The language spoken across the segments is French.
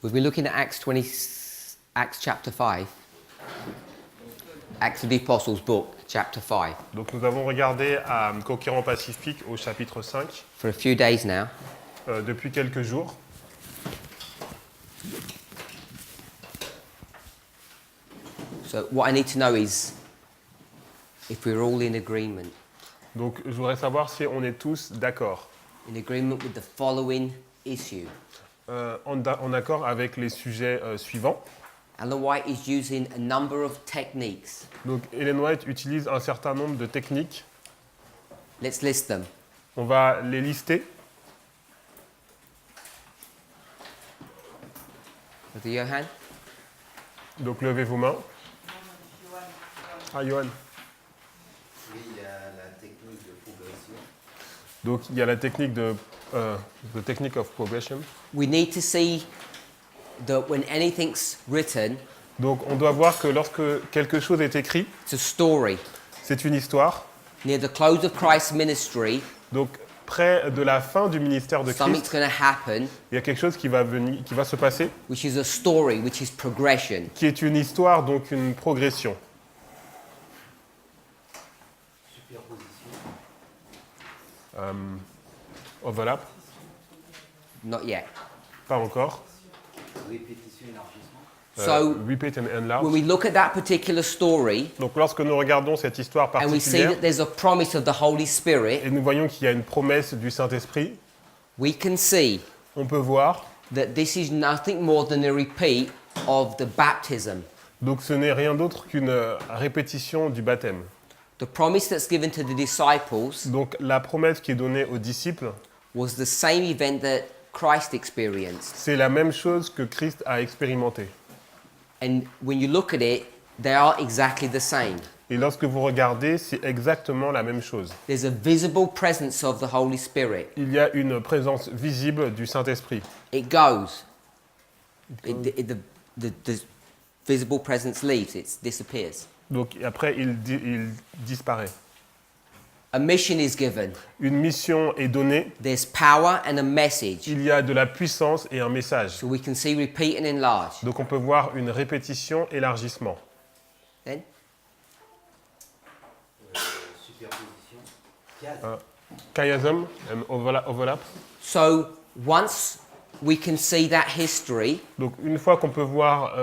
We've been looking at Acts chapter 5. Acts of the Apostles book, chapter 5. Donc nous avons regardé à Conquérant Pacifique au chapitre 5 For a few days now. depuis quelques jours. So what I need to know is if we're all in agreement. Donc je voudrais savoir si on est tous d'accord. In agreement with the following issue. En accord avec les sujets suivants. Ellen White is using a number of techniques. Donc Ellen White utilise un certain nombre de techniques. Let's list them. On va les lister. Brother Johan? Donc levez vos mains. Ah, Johan. Oui, il y a la technique de progression. Donc il y a la technique de the technique of progression. We need to see that when anything's written, Donc on doit voir que lorsque quelque chose est écrit, it's a story. c'est une histoire. Near the close of Christ's ministry, Donc près de la fin du ministère de something's Christ, going to happen, il y a quelque chose qui va venir, qui va se passer, which is a story, which is progression. qui est une histoire, donc une progression. Superposition. Overlap, Not yet. pas encore. Répétition, élargissement. So Repeat and when enlarge. we look at that particular story Donc lorsque nous regardons cette histoire and we see particulière that there's a promise of the Holy Spirit, et nous voyons qu'il y a une promesse du Saint-Esprit, we can see on peut voir, that this is nothing more than a repeat of the baptism. donc ce n'est rien d'autre qu'une répétition du baptême. The promise that's given to the disciples Donc la promesse qui est donnée aux disciples, was the same event that Christ experienced. c'est la même chose que Christ a expérimenté. And when you look at it, they are exactly the same. Et lorsque vous regardez, c'est exactement la même chose. There's a visible presence of the Holy Spirit. Il y a une présence visible du Saint-Esprit. It goes. The visible presence leaves, it disappears. Donc après, il disparaît. A mission is given. Une mission est donnée, There's power and a message. il y a de la puissance et un message. So we can see repeat and enlarge. Donc on peut voir une répétition, élargissement. Then, Superposition. Chiasme. Chiasm and overlap. so once we can see that history, Donc une fois qu'on peut voir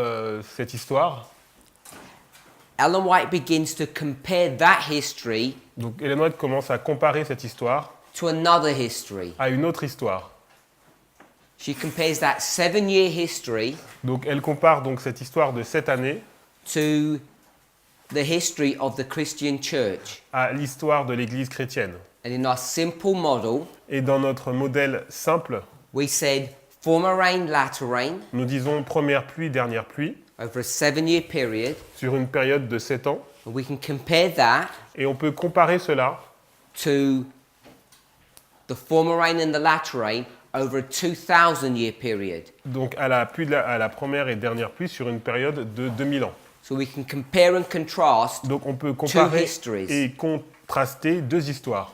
cette histoire, Ellen White begins to compare that history donc Ellen White commence à comparer cette histoire to another history. à une autre histoire. She compares that 7-year history Donc elle compare donc cette histoire de 7 années to the history of the Christian church. à l'histoire de l'Église chrétienne. And in our simple model, Et dans notre modèle simple, we said former rain, latter rain, nous disons première pluie, dernière pluie, over a 7-year period. sur une période de 7 ans. And we can compare that Et on peut comparer cela to the former rain and the latter rain over a 2,000-year period. donc à la première et dernière pluie sur une période de 2000 ans. So we can compare and contrast. Donc on peut comparer histories. et contraster deux histoires.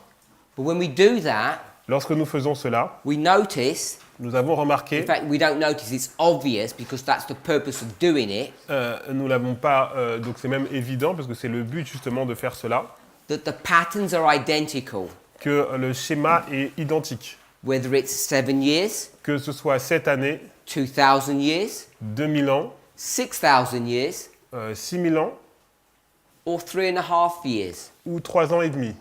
But when we do that, Lorsque nous faisons cela, we notice, nous avons remarqué, in fact, we don't notice, it's obvious because that's the purpose of doing it, nous l'avons pas, donc c'est même évident parce que c'est le but justement de faire cela, that the patterns are identical, que le schéma est identique. whether it's 7 years, Que ce soit 7 années, 2,000 years, 2000 ans, 6,000 years, 6000 ans or 3.5 years. ou 3 ans et demi.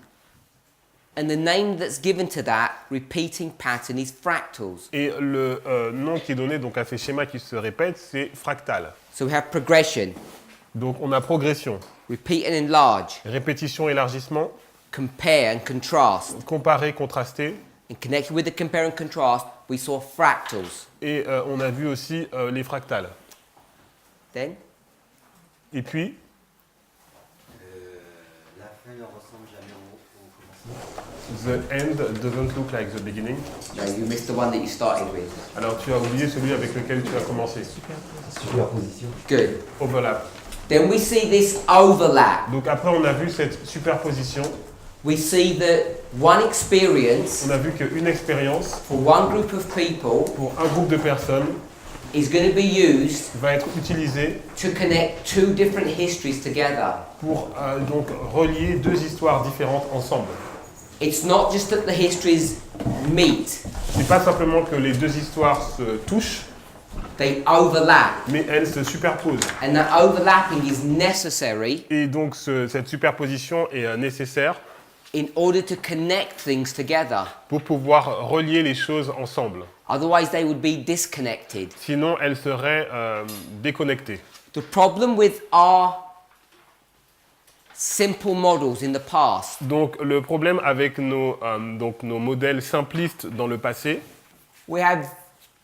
And the name that's given to that repeating pattern is fractals. Et le nom qui est donné donc à ces schémas qui se répètent, c'est fractal. So we have progression, Donc on a progression, repeat and enlarge, répétition, élargissement, compare and contrast. comparer, contraster. In connection with the compare and contrast, we saw fractals. Et on a vu aussi les fractales. Then, Et puis, La fin ne ressemble jamais au commencement. the end doesn't look like the beginning. no, you missed the one that you started with. Alors tu as oublié celui avec lequel tu as commencé. Superposition. Good. Overlap. Then we see this overlap. Donc après on a vu cette superposition. We see that one experience On a vu qu'une expérience for one group of people pour un groupe de personnes is going to be used va être utilisé to connect two different histories together. pour donc relier deux histoires différentes ensemble. It's not just that the histories meet, C'est pas simplement que les deux histoires se touchent, they overlap. mais elles se superposent. And that overlapping is necessary Et donc cette superposition est nécessaire in order to connect things together. pour pouvoir relier les choses ensemble. Otherwise, they would be disconnected. Sinon, elles seraient déconnectées. The problem with our simple models in the past Donc le problème avec nos modèles simplistes dans le passé, we have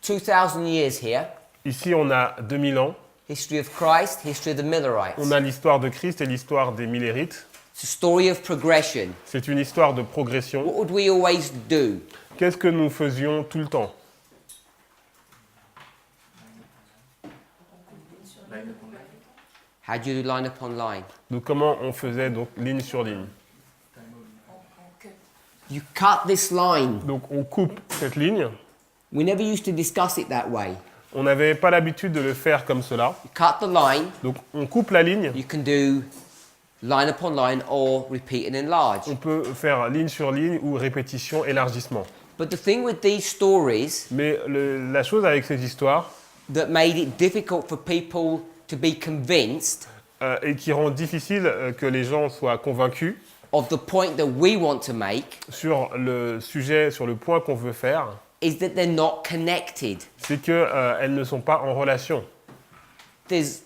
2,000 years here. ici on a 2000 ans, History of Christ, history of the Millerites. on a l'histoire de Christ et l'histoire des Millérites. It's a story of progression. C'est une histoire de progression. What would we always do? Qu'est-ce que nous faisions tout le temps? How do you do line upon line? Donc comment on faisait donc ligne sur ligne? You cut this line. Donc on coupe cette ligne. We never used to discuss it that way. On n'avait pas l'habitude de le faire comme cela. You cut the line, Donc on coupe la ligne. you can do line upon line or repeat and enlarge. On peut faire ligne sur ligne ou répétition, élargissement. But the thing with these stories Mais la chose avec ces histoires, that made it difficult for people to be convinced et qui rend difficile que les gens soient convaincus of the point that we want to make sur le sujet, sur le point qu'on veut faire, is that they're not connected. c'est qu'elles ne sont pas en relation. There's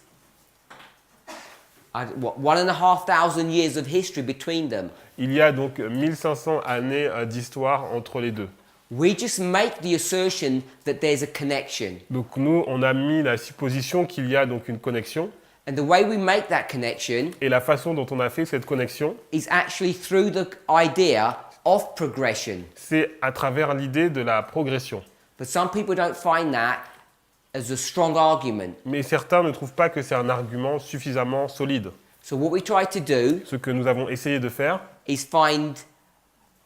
1,500 years of history between them. Il y a donc 1500 années d'histoire entre les deux. We just make the assertion that there's a connection. Donc nous, on a mis la supposition qu'il y a donc une connexion. And the way we make that connection Et la façon dont on a fait cette connexion, is actually through the idea of progression. c'est à travers l'idée de la progression. But some people don't find that as a strong argument. Mais certains ne trouvent pas que c'est un argument suffisamment solide. So what we try to do Ce que nous avons essayé de faire, is find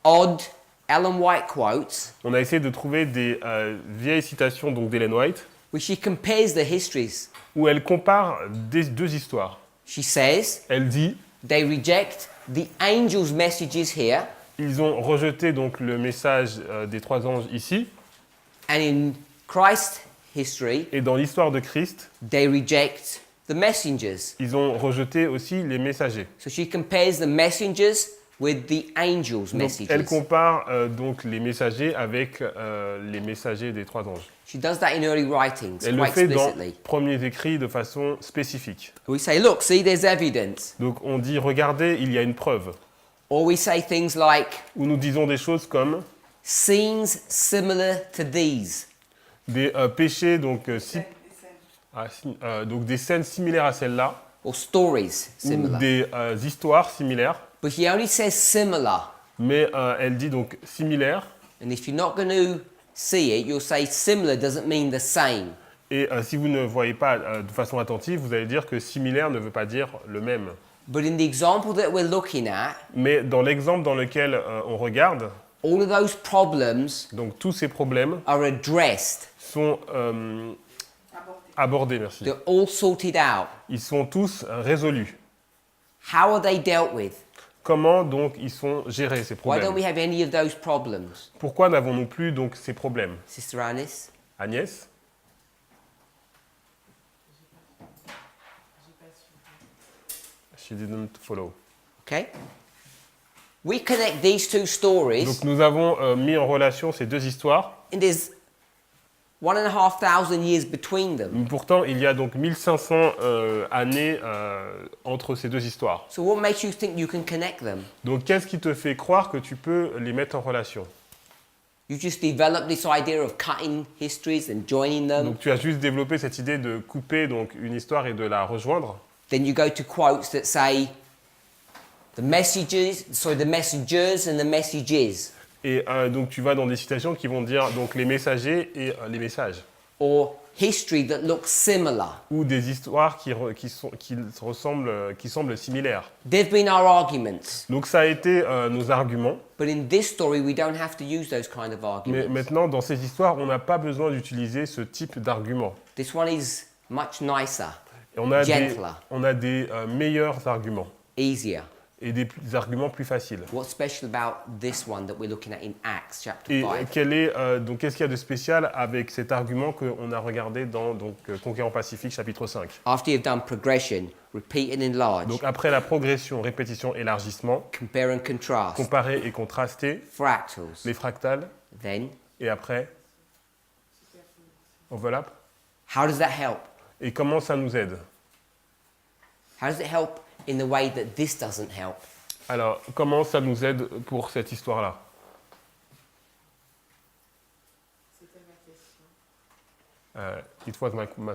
odd Ellen White quotes on a essayé de trouver des vieilles citations donc d'Ellen White, where she compares the histories. où elle compare deux histoires. She says Elle dit, they reject the angels' messages here, ils ont rejeté donc le message des trois anges ici, and in Christ's history, et dans l'histoire de Christ, they reject the messengers. ils ont rejeté aussi les messagers. So she compares the messengers with the angels' Donc, messages. elle compare donc les messagers avec les messagers des trois anges. She does that in early writings, Elle le quite fait dans explicitly. premiers écrits de façon spécifique. We say, look, see, there's evidence. Donc on dit, regardez, il y a une preuve. Or we say things like, Ou nous disons des choses comme scenes similar to these. des péchés, donc, donc des scènes similaires à celles-là, Or stories ou similar. des histoires similaires. But she only says similar. Mais elle dit donc similaires. And if you're not going to see it, you'll say similar doesn't mean the same. Et si vous ne voyez pas de façon attentive, vous allez dire que similaire ne veut pas dire le même. But in the example that we're looking at, Mais dans l'exemple dans lequel on regarde, all of those problems donc tous ces problèmes are addressed. sont abordés, merci. They're all sorted out. Ils sont tous résolus. How are they dealt with? Comment donc ils sont gérés ces Why don't problèmes? we have any of those problems? Pourquoi n'avons-nous plus donc ces problèmes? Sister Anis? Agnès? She didn't follow. Okay? We connect these two stories, Donc nous avons mis en relation ces deux histoires. and there's 1,500 years between them. Pourtant, il y a donc 1500 années entre ces deux histoires. So what makes you think you can connect them? Donc qu'est-ce qui te fait croire que tu peux les mettre en relation? You just develop this idea of cutting histories and joining them. Donc tu as juste développé cette idée de couper donc une histoire et de la rejoindre. Then you go to quotes that say the messengers and the messages, Et donc tu vas dans des citations qui vont dire donc les messagers et les messages. or history that looks similar. ou des histoires qui semblent similaires. They've been our arguments. Donc ça a été nos arguments, But in this story, we don't have to use those kind of mais arguments. maintenant dans ces histoires, on n'a pas besoin d'utiliser ce type d'arguments. This one is much nicer, Et on a Gentler. des meilleurs arguments easier. et des arguments plus faciles. What's special about this one that we're looking at in Acts chapter Et 5? qu'est-ce qu'il y a de spécial avec cet argument qu'on a regardé dans Conquérant Pacifique chapitre 5? After you've done progression, repeat and enlarge, Donc après la progression, répétition, élargissement, compare and contrast, comparer et contraster, fractals, les fractales, then et après overlap. how does that help? Et comment ça nous aide? How does it help in the way that this doesn't help? Alors, comment ça nous aide pour cette histoire-là? It was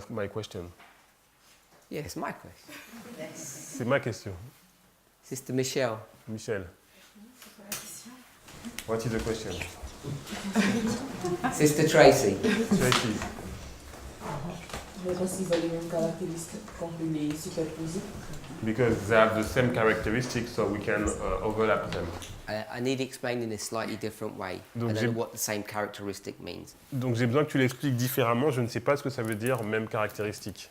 my question. Yes, my question. C'est ma question. Sister Michelle. Michel. What is the question? Sister Tracy. Tracy. Mais parce qu'ils ont les mêmes caractéristiques qu'on peut les superposer. Because they have the same characteristics, so we can overlap them. I need explaining in a slightly different way. Donc I j'ai- don't know what the same characteristic means. Donc j'ai besoin que tu l'expliques différemment. Je ne sais pas ce que ça veut dire, même caractéristique.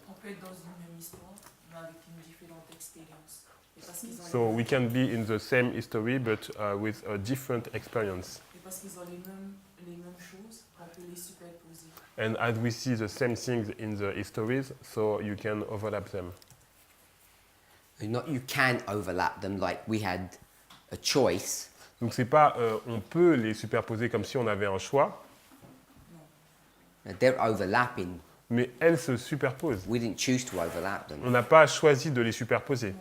On peut être dans une même histoire, mais avec une différente expérience. Et parce qu'ils ont, So we can be in the same history, but with a different experience. et parce qu'ils ont les mêmes choses, on peut les superposer. And as we see the same things in the histories, so you can overlap them. Not you can overlap them like we had a choice. Donc c'est pas on peut les superposer comme si on avait un choix, They're overlapping. mais elles se superposent. We didn't choose to overlap them. On n'a pas choisi de les superposer.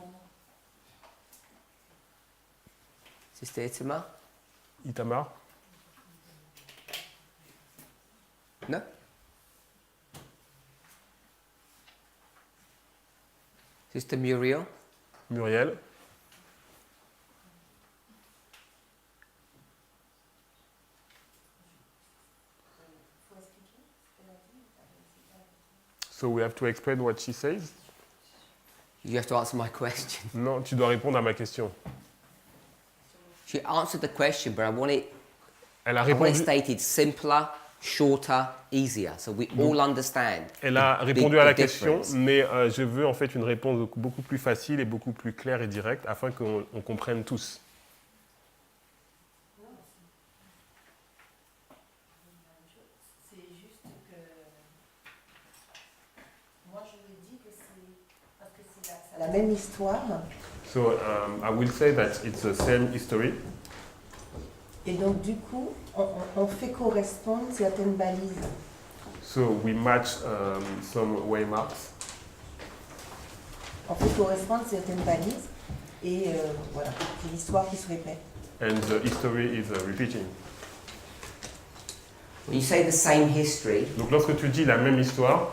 Sister Itima? Itamar? No? Sister Muriel? Muriel? So we have to explain what she says? You have to answer my question. Non, tu dois répondre à ma question. She answered the question, but I want it Elle a répondu... répondu, stated simpler, shorter, easier, so we all understand. elle a the répondu big- à la the question, difference. mais je veux en fait une réponse beaucoup plus facile et beaucoup plus claire et directe afin qu'on comprenne tous. C'est juste que moi je me dis que c'est parce que c'est la même histoire So I will say that it's the same history. et donc du coup on fait correspondre certaines balises. So we match some waymarks. On fait correspondre certaines balises et voilà, c'est l'histoire qui se répète. And the history is repeating. When you say the same history, Donc lorsque tu dis la même histoire,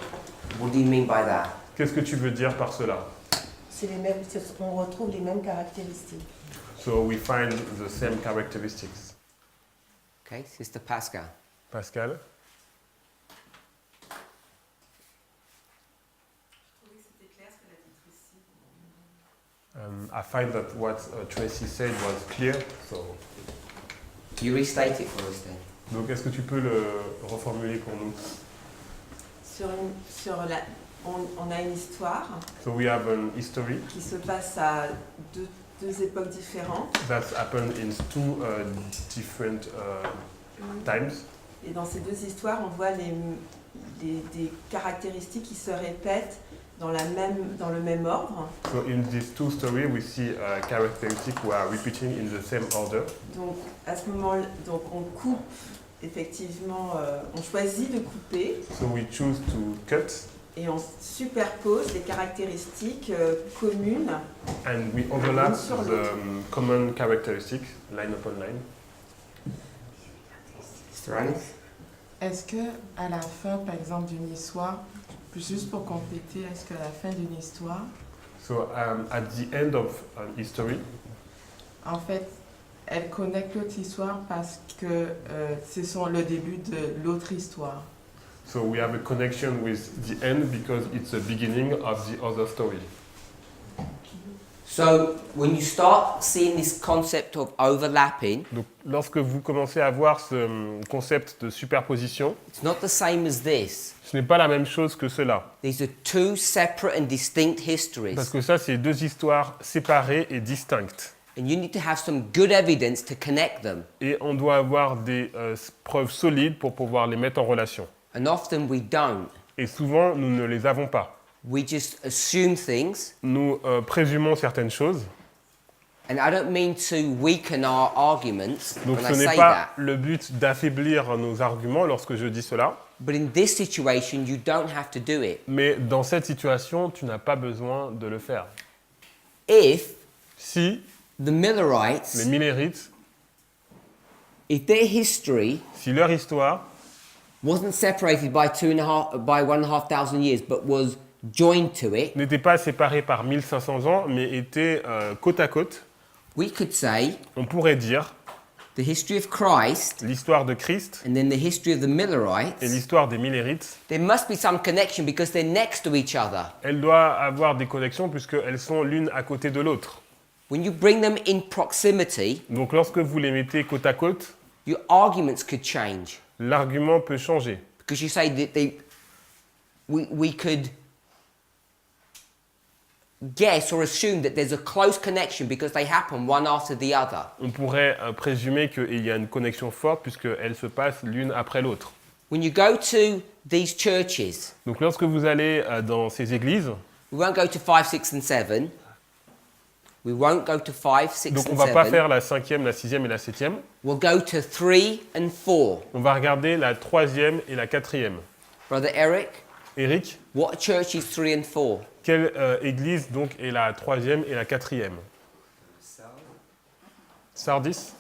what do you mean by that? qu'est-ce que tu veux dire par cela? C'est les mêmes, on retrouve les mêmes caractéristiques. So we find the same characteristics. Okay, Sister Pascal. Pascal? I find that what Tracy said was clear. So, You restate it for us then. donc est-ce que tu peux le reformuler pour nous? On a une histoire So we have an history qui se passe à deux époques différentes. that's happened in two different times. Et dans ces deux histoires, on voit des caractéristiques qui se répètent dans le même ordre. So in these two stories, we see characteristics who are repeating in the same order. Donc à ce moment-là, donc on coupe effectivement, on choisit de couper So we choose to cut et on superpose les caractéristiques communes. and we overlap Sur the common characteristics line upon line. Sister Alice? Est-ce que à la fin, par exemple, d'une histoire, juste pour compléter, est-ce qu'à la fin d'une histoire, So at the end of an history, en fait, elle connecte l'autre histoire parce que c'est le début de l'autre histoire. So we have a connection with the end because it's the beginning of the other story. So when you start seeing this concept of overlapping, Donc lorsque vous commencez à voir ce concept de superposition, it's not the same as this. ce n'est pas la même chose que cela. These are two separate and distinct Parce histories. que ça, c'est deux histoires séparées et distinctes. And you need to have some good evidence to connect them. Et on doit avoir des preuves solides pour pouvoir les mettre en relation. And often we don't. Et souvent, nous ne les avons pas. We just assume things. Nous présumons certaines choses. And I don't mean to weaken our arguments Donc when ce I n'est say pas that. le but d'affaiblir nos arguments lorsque je dis cela. But in this situation, you don't have to do it. Mais dans cette situation, tu n'as pas besoin de le faire. If Si the les Millerites, Millérites, if their history si leur histoire wasn't separated by 1,500 years, but was joined to it, n'était pas séparée par 1500 ans, mais était côte à côte, we could say on pourrait dire the history of Christ l'histoire de Christ and then the history of the et Millerites, l'histoire des Millérites, there must be some connection because they're next to each other. elle doit avoir des connexions puisqu'elles sont l'une à côté de l'autre. When you bring them in proximity, Donc lorsque vous les mettez côte à côte, your arguments could change l'argument peut changer. because you say that we could guess or assume that there's a close connection because they happen one after the other. On pourrait présumer qu'il y a une connexion forte puisqu'elles se passent l'une après l'autre. When you go to these churches, Donc lorsque vous allez dans ces églises, we won't go to 5, 6, and 7. We won't go to 5, 6, donc on and ne va pas 7. faire la 5e, la 6e et la 7e. We'll go to 3 and 4. On va regarder la 3e et la 4e. Brother Eric, Eric, what church is 3 and 4? quelle église donc est la 3e et la 4e? Sardis.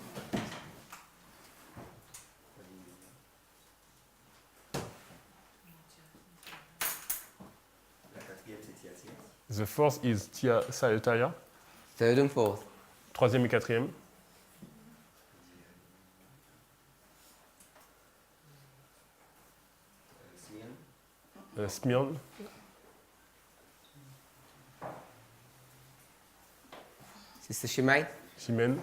La quatrième, c'est Thyatire. The fourth is Thyatira. 3rd and 4th. 3e et 4e. Smyrne. Smyrne. Sister Shimei. Chimène.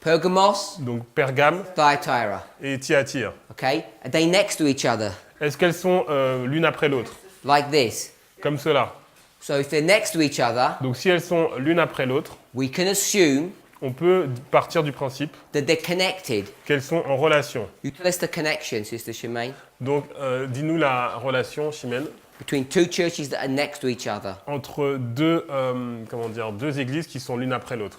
Pergamos, Donc Pergame Thyatira. et Thyatire. Okay? Are they next to each other? Est-ce qu'elles sont l'une après l'autre? Like this. Comme cela. So if they're next to each other, Donc si elles sont l'une après l'autre, we can assume on peut partir du principe that they're connected. qu'elles sont en relation. You tell us the connection, Sister Shimei, Donc dis-nous la relation, Chimène, between two churches that are next to each other. entre deux, deux églises qui sont l'une après l'autre.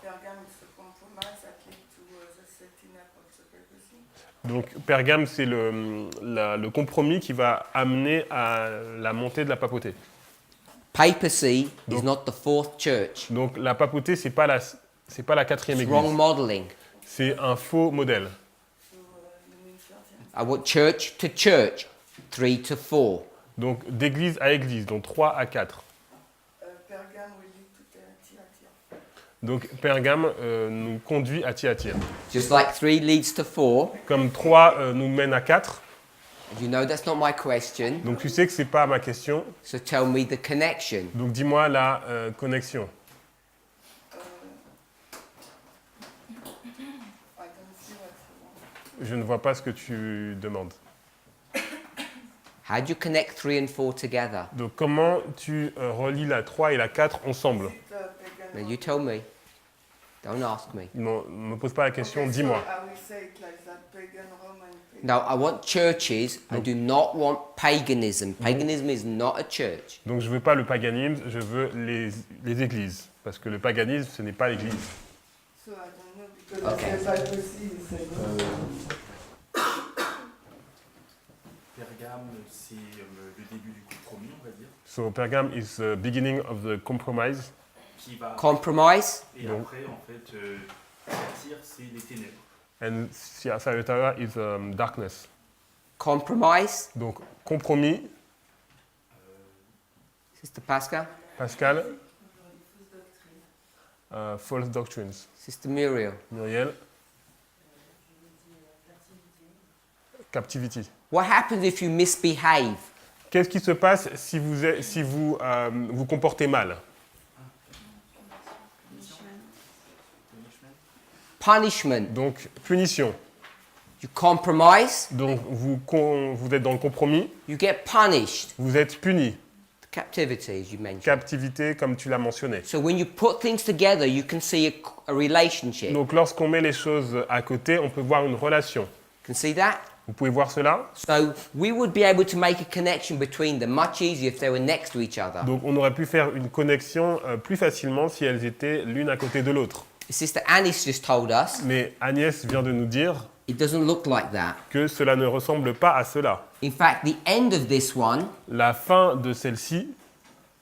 Pergame is a compromise that led to the setting up of the papacy. Donc Pergame, c'est le compromis qui va amener à la montée de la papauté. Papacy is not the fourth church. Donc la papauté, c'est pas la quatrième It's wrong église, modeling. c'est un faux modèle. So you mean 13. I want church to church, 3 to 4. Donc d'église à église, donc 3 à 4. Pergame will lead to Thyatire. Donc Pergame nous conduit à Thyatire. Just like 3 leads to 4. Comme 3 nous mène à 4, You know that's not my question. donc tu sais que c'est pas ma question, So tell me the connection. donc dis-moi la connexion. I don't see what you want. Je ne vois pas ce que tu demandes. How do you connect 3 and 4 together? Donc comment tu relis la 3 et la 4 ensemble? The pagan. Now you tell me. Don't ask me. Non, ne me pose pas la question, Okay, dis-moi. So I will say it like that: pagan, Roman, pagan. Now I want churches. I do not want paganism. Paganism is not a church. Donc je veux pas le paganisme, je veux les églises. Parce que le paganisme, ce n'est pas l'église. So I don't know because Okay. the papacy is Pergame, c'est le début du compromis, on va dire, So Pergame is the beginning of the compromise. qui va... Compromise. Et Donc. après, en fait, Thyatire, c'est les ténèbres. And Thyatira is darkness. Compromise. Donc compromis, Sister Pascal. Pascal, false doctrines. Sister Muriel. Muriel. Captivity. What happens if you misbehave? Qu'est-ce qui se passe si vous vous comportez mal? Punishment. Donc, punition. You compromise, Donc, vous êtes dans le compromis, you get punished. vous êtes puni. Captivity, as you mentioned. Captivité, comme tu l'as mentionné. So when you put things together, you can see a relationship. Donc, lorsqu'on met les choses à côté, on peut voir une relation. You can see that? Vous pouvez voir cela? So we would be able to make a connection between them much easier if they were next to each other. Donc, on aurait pu faire une connexion plus facilement si elles étaient l'une à côté de l'autre. Sister Anis just told us Mais Agnès vient de nous dire it doesn't look like that. que cela ne ressemble pas à cela. In fact, the end of this one La fin de celle-ci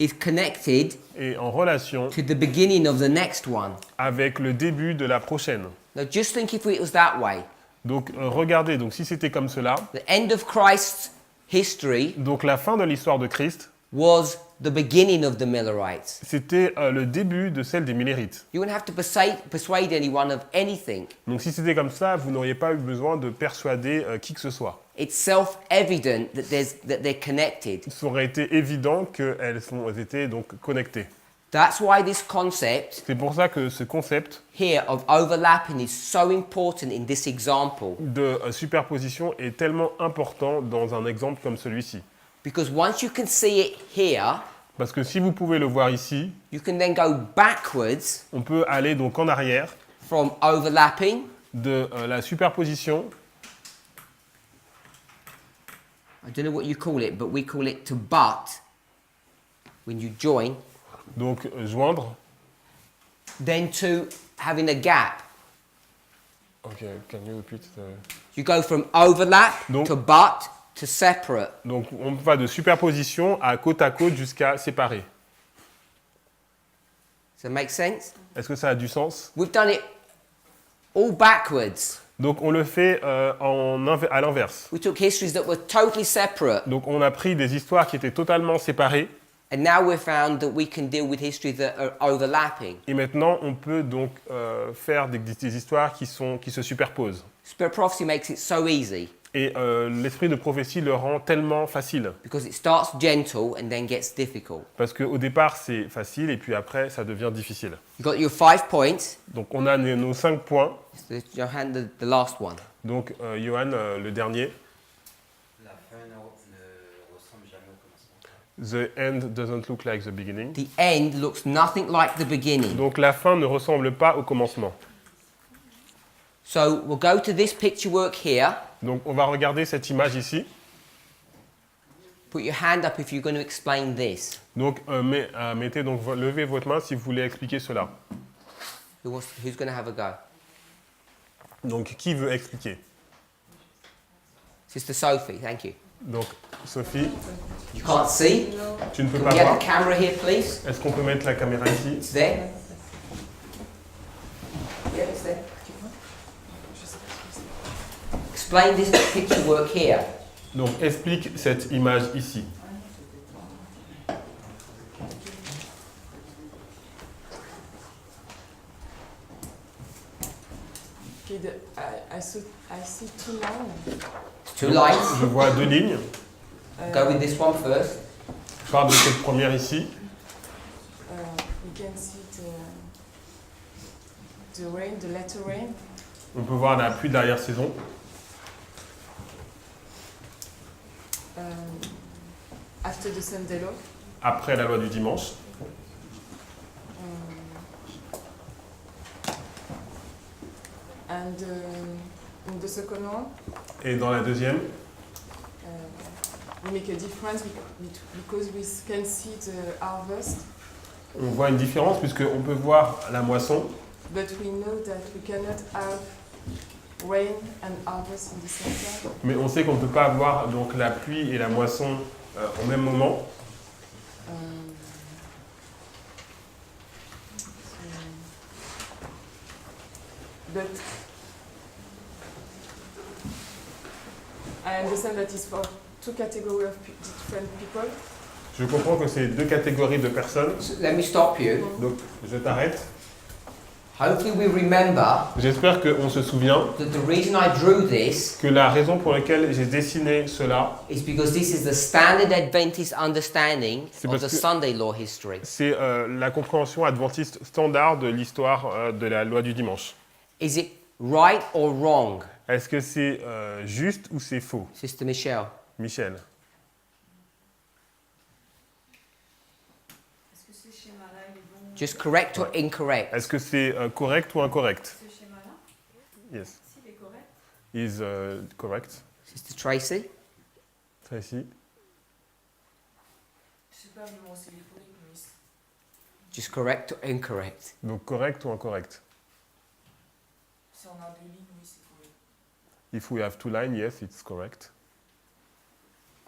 is connected est en relation to the beginning of the next one. avec le début de la prochaine. Now just think if it was that way. Donc, regardez, donc si c'était comme cela, The end of Christ's history donc la fin de l'histoire de Christ, was the beginning of the Millerites. c'était le début de celle des Millérites. You wouldn't have to persuade anyone of anything. Donc si c'était comme ça, vous n'auriez pas eu besoin de persuader qui que ce soit. It's self-evident that they're connected. Ça aurait été évident qu'elles étaient donc connectées. That's why this concept C'est pour ça que ce concept here of overlapping is so important in this example. de superposition est tellement important dans un exemple comme celui-ci. Because once you can see it here, Parce que si vous pouvez le voir ici, you can then go backwards on peut aller donc en arrière from overlapping de la superposition. I don't know what you call it, but we call it to butt when you join, Donc joindre. then to having a gap. Ok, can you repeat the... You go from overlap Donc- to butt to separate. Donc on va de superposition à côte jusqu'à séparer. Does that make sense? Est-ce que ça a du sens? We've done it all backwards. Donc on le fait à l'inverse. We took histories that were totally separate, Donc on a pris des histoires qui étaient totalement séparées and now we've found that we can deal with histories that are overlapping. et maintenant on peut donc faire des histoires qui se superposent. Spirit prophecy makes it so easy Et l'esprit de prophétie le rend tellement facile. because it starts gentle and then gets difficult. Parce qu'au départ c'est facile et puis après ça devient difficile. You got your 5 points. Donc on a nos 5 points. Johan, the last one. Donc Johan, le dernier. La fin ne ressemble jamais au commencement. The end doesn't look like the beginning. The end looks nothing like the beginning. Donc la fin ne ressemble pas au commencement. So we'll go to this picture work here. Donc on va regarder cette image ici. Put your hand up if you're going to explain this. Donc mettez donc levez votre main si vous voulez expliquer cela. Who's going to have a go? Donc qui veut expliquer? Sister Sophie, thank you. Donc Sophie, You can't see? tu ne peux Can pas we have voir. the camera here, please? Est-ce qu'on peut mettre la caméra ici? It's there. Yeah, it's there. Explain this picture work here. Donc explique cette image ici. Okay, I see two lines. Two lights. Je vois deux lignes. Go with this one first. Je parle de cette première ici. You can see the rain, the latter rain. On peut voir la pluie d'arrière-saison. After the Sunday law. Après la loi du dimanche. And in the second one, Et dans la deuxième, we make a difference because we can see the harvest, on voit une différence puisqu'on peut voir la moisson. but we know that we cannot have rain and harvest in the same time. Mais on sait qu'on ne peut pas avoir donc la pluie et la moisson au même moment. But I understand that it's for two categories of different people. Je comprends que c'est deux catégories de personnes. So let me stop you. Donc je t'arrête. Hopefully we remember J'espère qu'on se souvient that the reason I drew this que la raison pour laquelle j'ai dessiné cela, is because this is the standard Adventist understanding C'est of parce the que- Sunday law history. c'est la compréhension adventiste standard de l'histoire de la loi du dimanche. Is it right or wrong, Est-ce que c'est juste ou c'est faux, Sister Michelle? Michel? Est-ce que ce schéma-là, il est bon? Just correct or incorrect? Est-ce que c'est correct ou incorrect? Ce schéma-là, Yes. s'il est correct, Is correct. Sister Tracy? Tracy? je sais pas vraiment si c'est correct, mais Just correct or incorrect? Donc correct ou incorrect? si on a 2 lignes, oui, c'est correct. If we have 2 lines, yes, it's correct.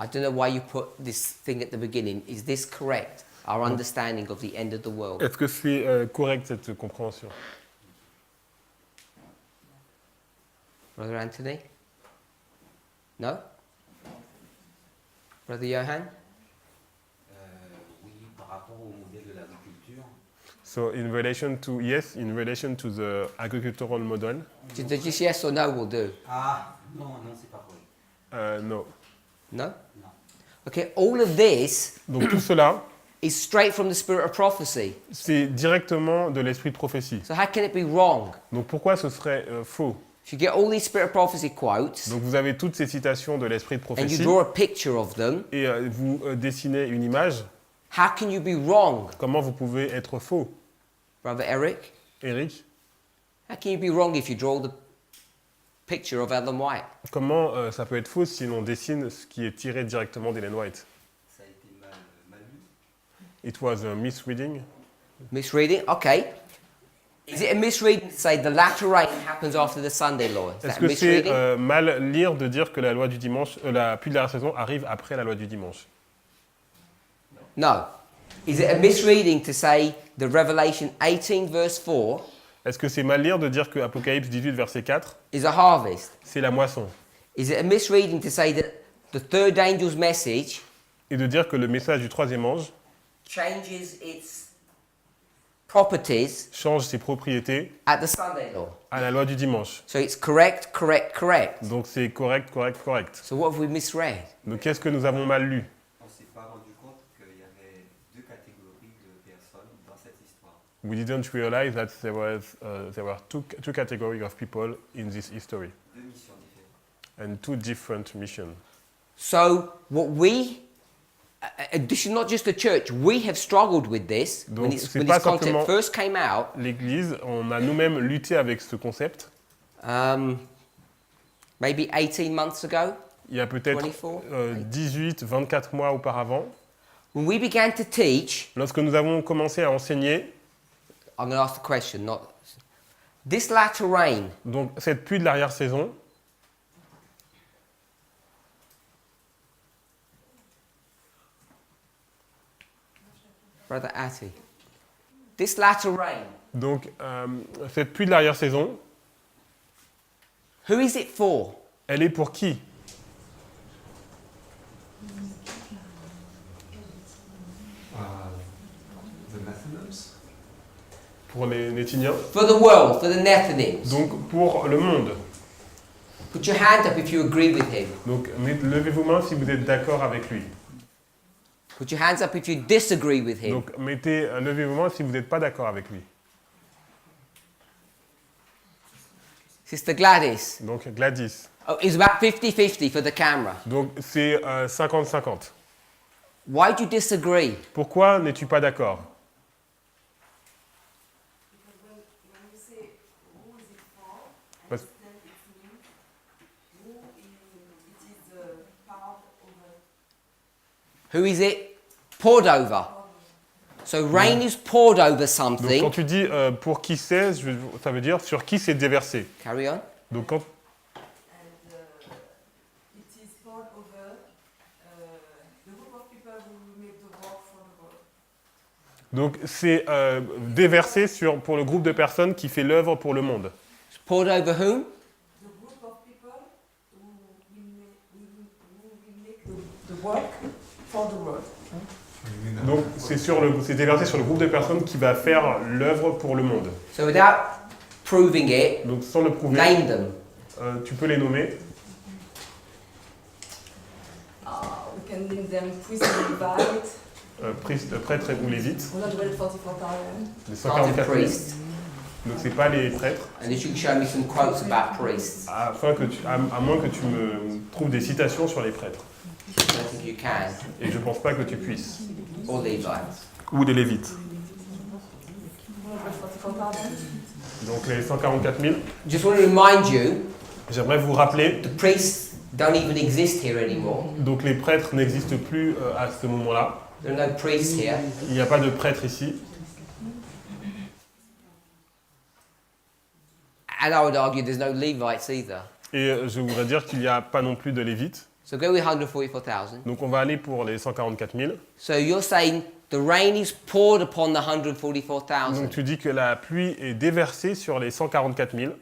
I don't know why you put this thing at the beginning. Is this correct? Our understanding of the end of the world. Est-ce que c'est correct cette compréhension? Brother Anthony? No? Brother Johan? Oui, par rapport au modèle de l'agriculture, So in relation to yes, in relation to the agricultural model, Just yes or no will do. non, c'est pas correct. no. No? Non. Okay, all of this Donc tout cela, is straight from the spirit of prophecy. c'est directement de l'esprit de prophétie. So how can it be wrong? Donc pourquoi ce serait faux? If you get all these spirit of prophecy quotes Donc vous avez toutes ces citations de l'esprit de and you prophétie draw a picture of them, et vous dessinez une image, how can you be wrong, comment vous pouvez être faux? Brother Eric? Eric, How can you be wrong if you draw the picture of Ellen White? comment ça peut être faux si l'on dessine ce qui est tiré directement d'Ellen White? Ça a été mal lu. It was a misreading. Misreading? Okay. Is it a misreading to say the latter rain happens after the Sunday law? Is Est-ce that que c'est misreading? mal lire de dire que la loi du dimanche, la pluie de la saison arrive après la loi du dimanche? No. Is it a misreading to say the Revelation 18 verse 4 Est-ce que c'est mal lire de dire que Apocalypse 18 verset 4, is a harvest? c'est la moisson? Is it a misreading to say that the third angel's message Et de dire que le message du troisième ange changes its properties change ses propriétés at the Sunday law? à la loi du dimanche? So it's correct, correct, correct. Donc c'est correct, correct, correct. So what have we misread? Donc qu'est-ce que nous avons mal lu? On ne s'est pas rendu compte qu'il y avait 2 catégories de personnes dans cette histoire. We didn't realize that there were two categories of people in this history 2 missions différentes. and 2 different missions. So what we, this is not just the church, we have struggled with this Donc, when, c'est when pas this concept simplement- first came out. L'Église, on a nous-mêmes lutté avec ce concept Maybe 18 months ago, il y a peut-être 24, 18, 24 mois auparavant. when we began to teach. Lorsque nous avons commencé à enseigner, I'm going to ask the question, not this latter rain. donc cette pluie de l'arrière-saison, Brother Atty. This latter rain, donc cette pluie de l'arrière-saison, who is it for? elle est pour qui? The Methodums. Pour les Nétiniens, For the world, for the Nethinims. donc pour le monde. Put your hand up if you agree with him. Donc levez vos mains si vous êtes d'accord avec lui. Put your hands up if you disagree with him. Donc levez vos mains si vous n'êtes pas d'accord avec lui. Sister Gladys. Donc Gladys. Oh, it's about 50-50 for the camera. Donc c'est 50-50. Why do you disagree? Pourquoi n'es-tu pas d'accord? Parce- Who is it poured over? So rain is poured over Donc something. quand tu dis pour qui c'est, ça veut dire sur qui c'est déversé. Carry on. Donc quand And it is poured over the group of people who make the work for the world. donc c'est déversé pour le groupe de personnes qui fait l'œuvre pour le monde. It's poured over whom? The group of people who will make the work for the world. Donc c'est déversé sur le groupe de personnes qui va faire l'œuvre pour le monde. So without proving it, Donc sans le prouver, name them. tu peux les nommer. We can name them priest and Levite. Prêtres ou lévites, 144,000. les Not 144 000. priests. Donc c'est pas les prêtres. And if you can show me some quotes about priests. À moins que tu me trouves des citations sur les prêtres. I don't think you can. Et je pense pas que tu puisses. Or Levites. Ou des lévites. 144,000. Donc les 144 000, Just want to remind you, j'aimerais vous rappeler, the priests don't even exist here anymore. donc les prêtres n'existent plus à ce moment-là. There are no priests here. Il n'y a pas de prêtres ici. And I would argue there's no Levites either. Et je voudrais dire qu'il n'y a pas non plus de lévites. So go with 144,000. Donc on va aller pour les 144 000. So you're saying the rain is poured upon the Donc 144,000. tu dis que la pluie est déversée sur les 144 000.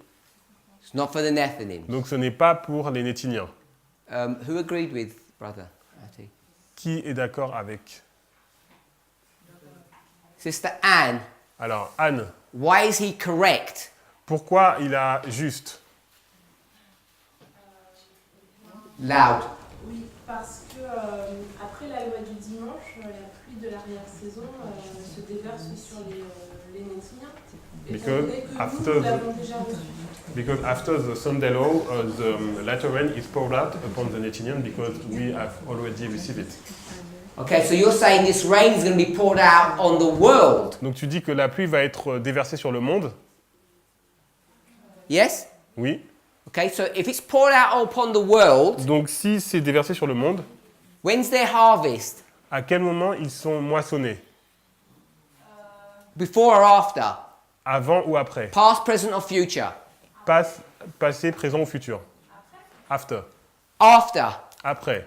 It's not for the Nephilim. Donc ce n'est pas pour les Nétiniens. Who agreed with brother Ati? Qui est d'accord avec? Sister Anne, Alors Anne, why is he correct? pourquoi il a juste? Loud. Oui, parce que après la loi du dimanche, la pluie de l'arrière-saison se déverse sur les Nétiniens. Because after Nous l'avons déjà reçu. Because after the Sunday law, the latter rain is poured out upon the Netinian because we have already received it. Okay, so you're saying this rain is going to be poured out on the world. Donc tu dis que la pluie va être déversée sur le monde? Yes? Oui. Okay, so if it's poured out upon the world, Donc si c'est déversé sur le monde, when's their harvest? à quel moment ils sont moissonnés? Before or after? Avant ou après? Past, present or future? Passé, présent ou futur? After. After. Après.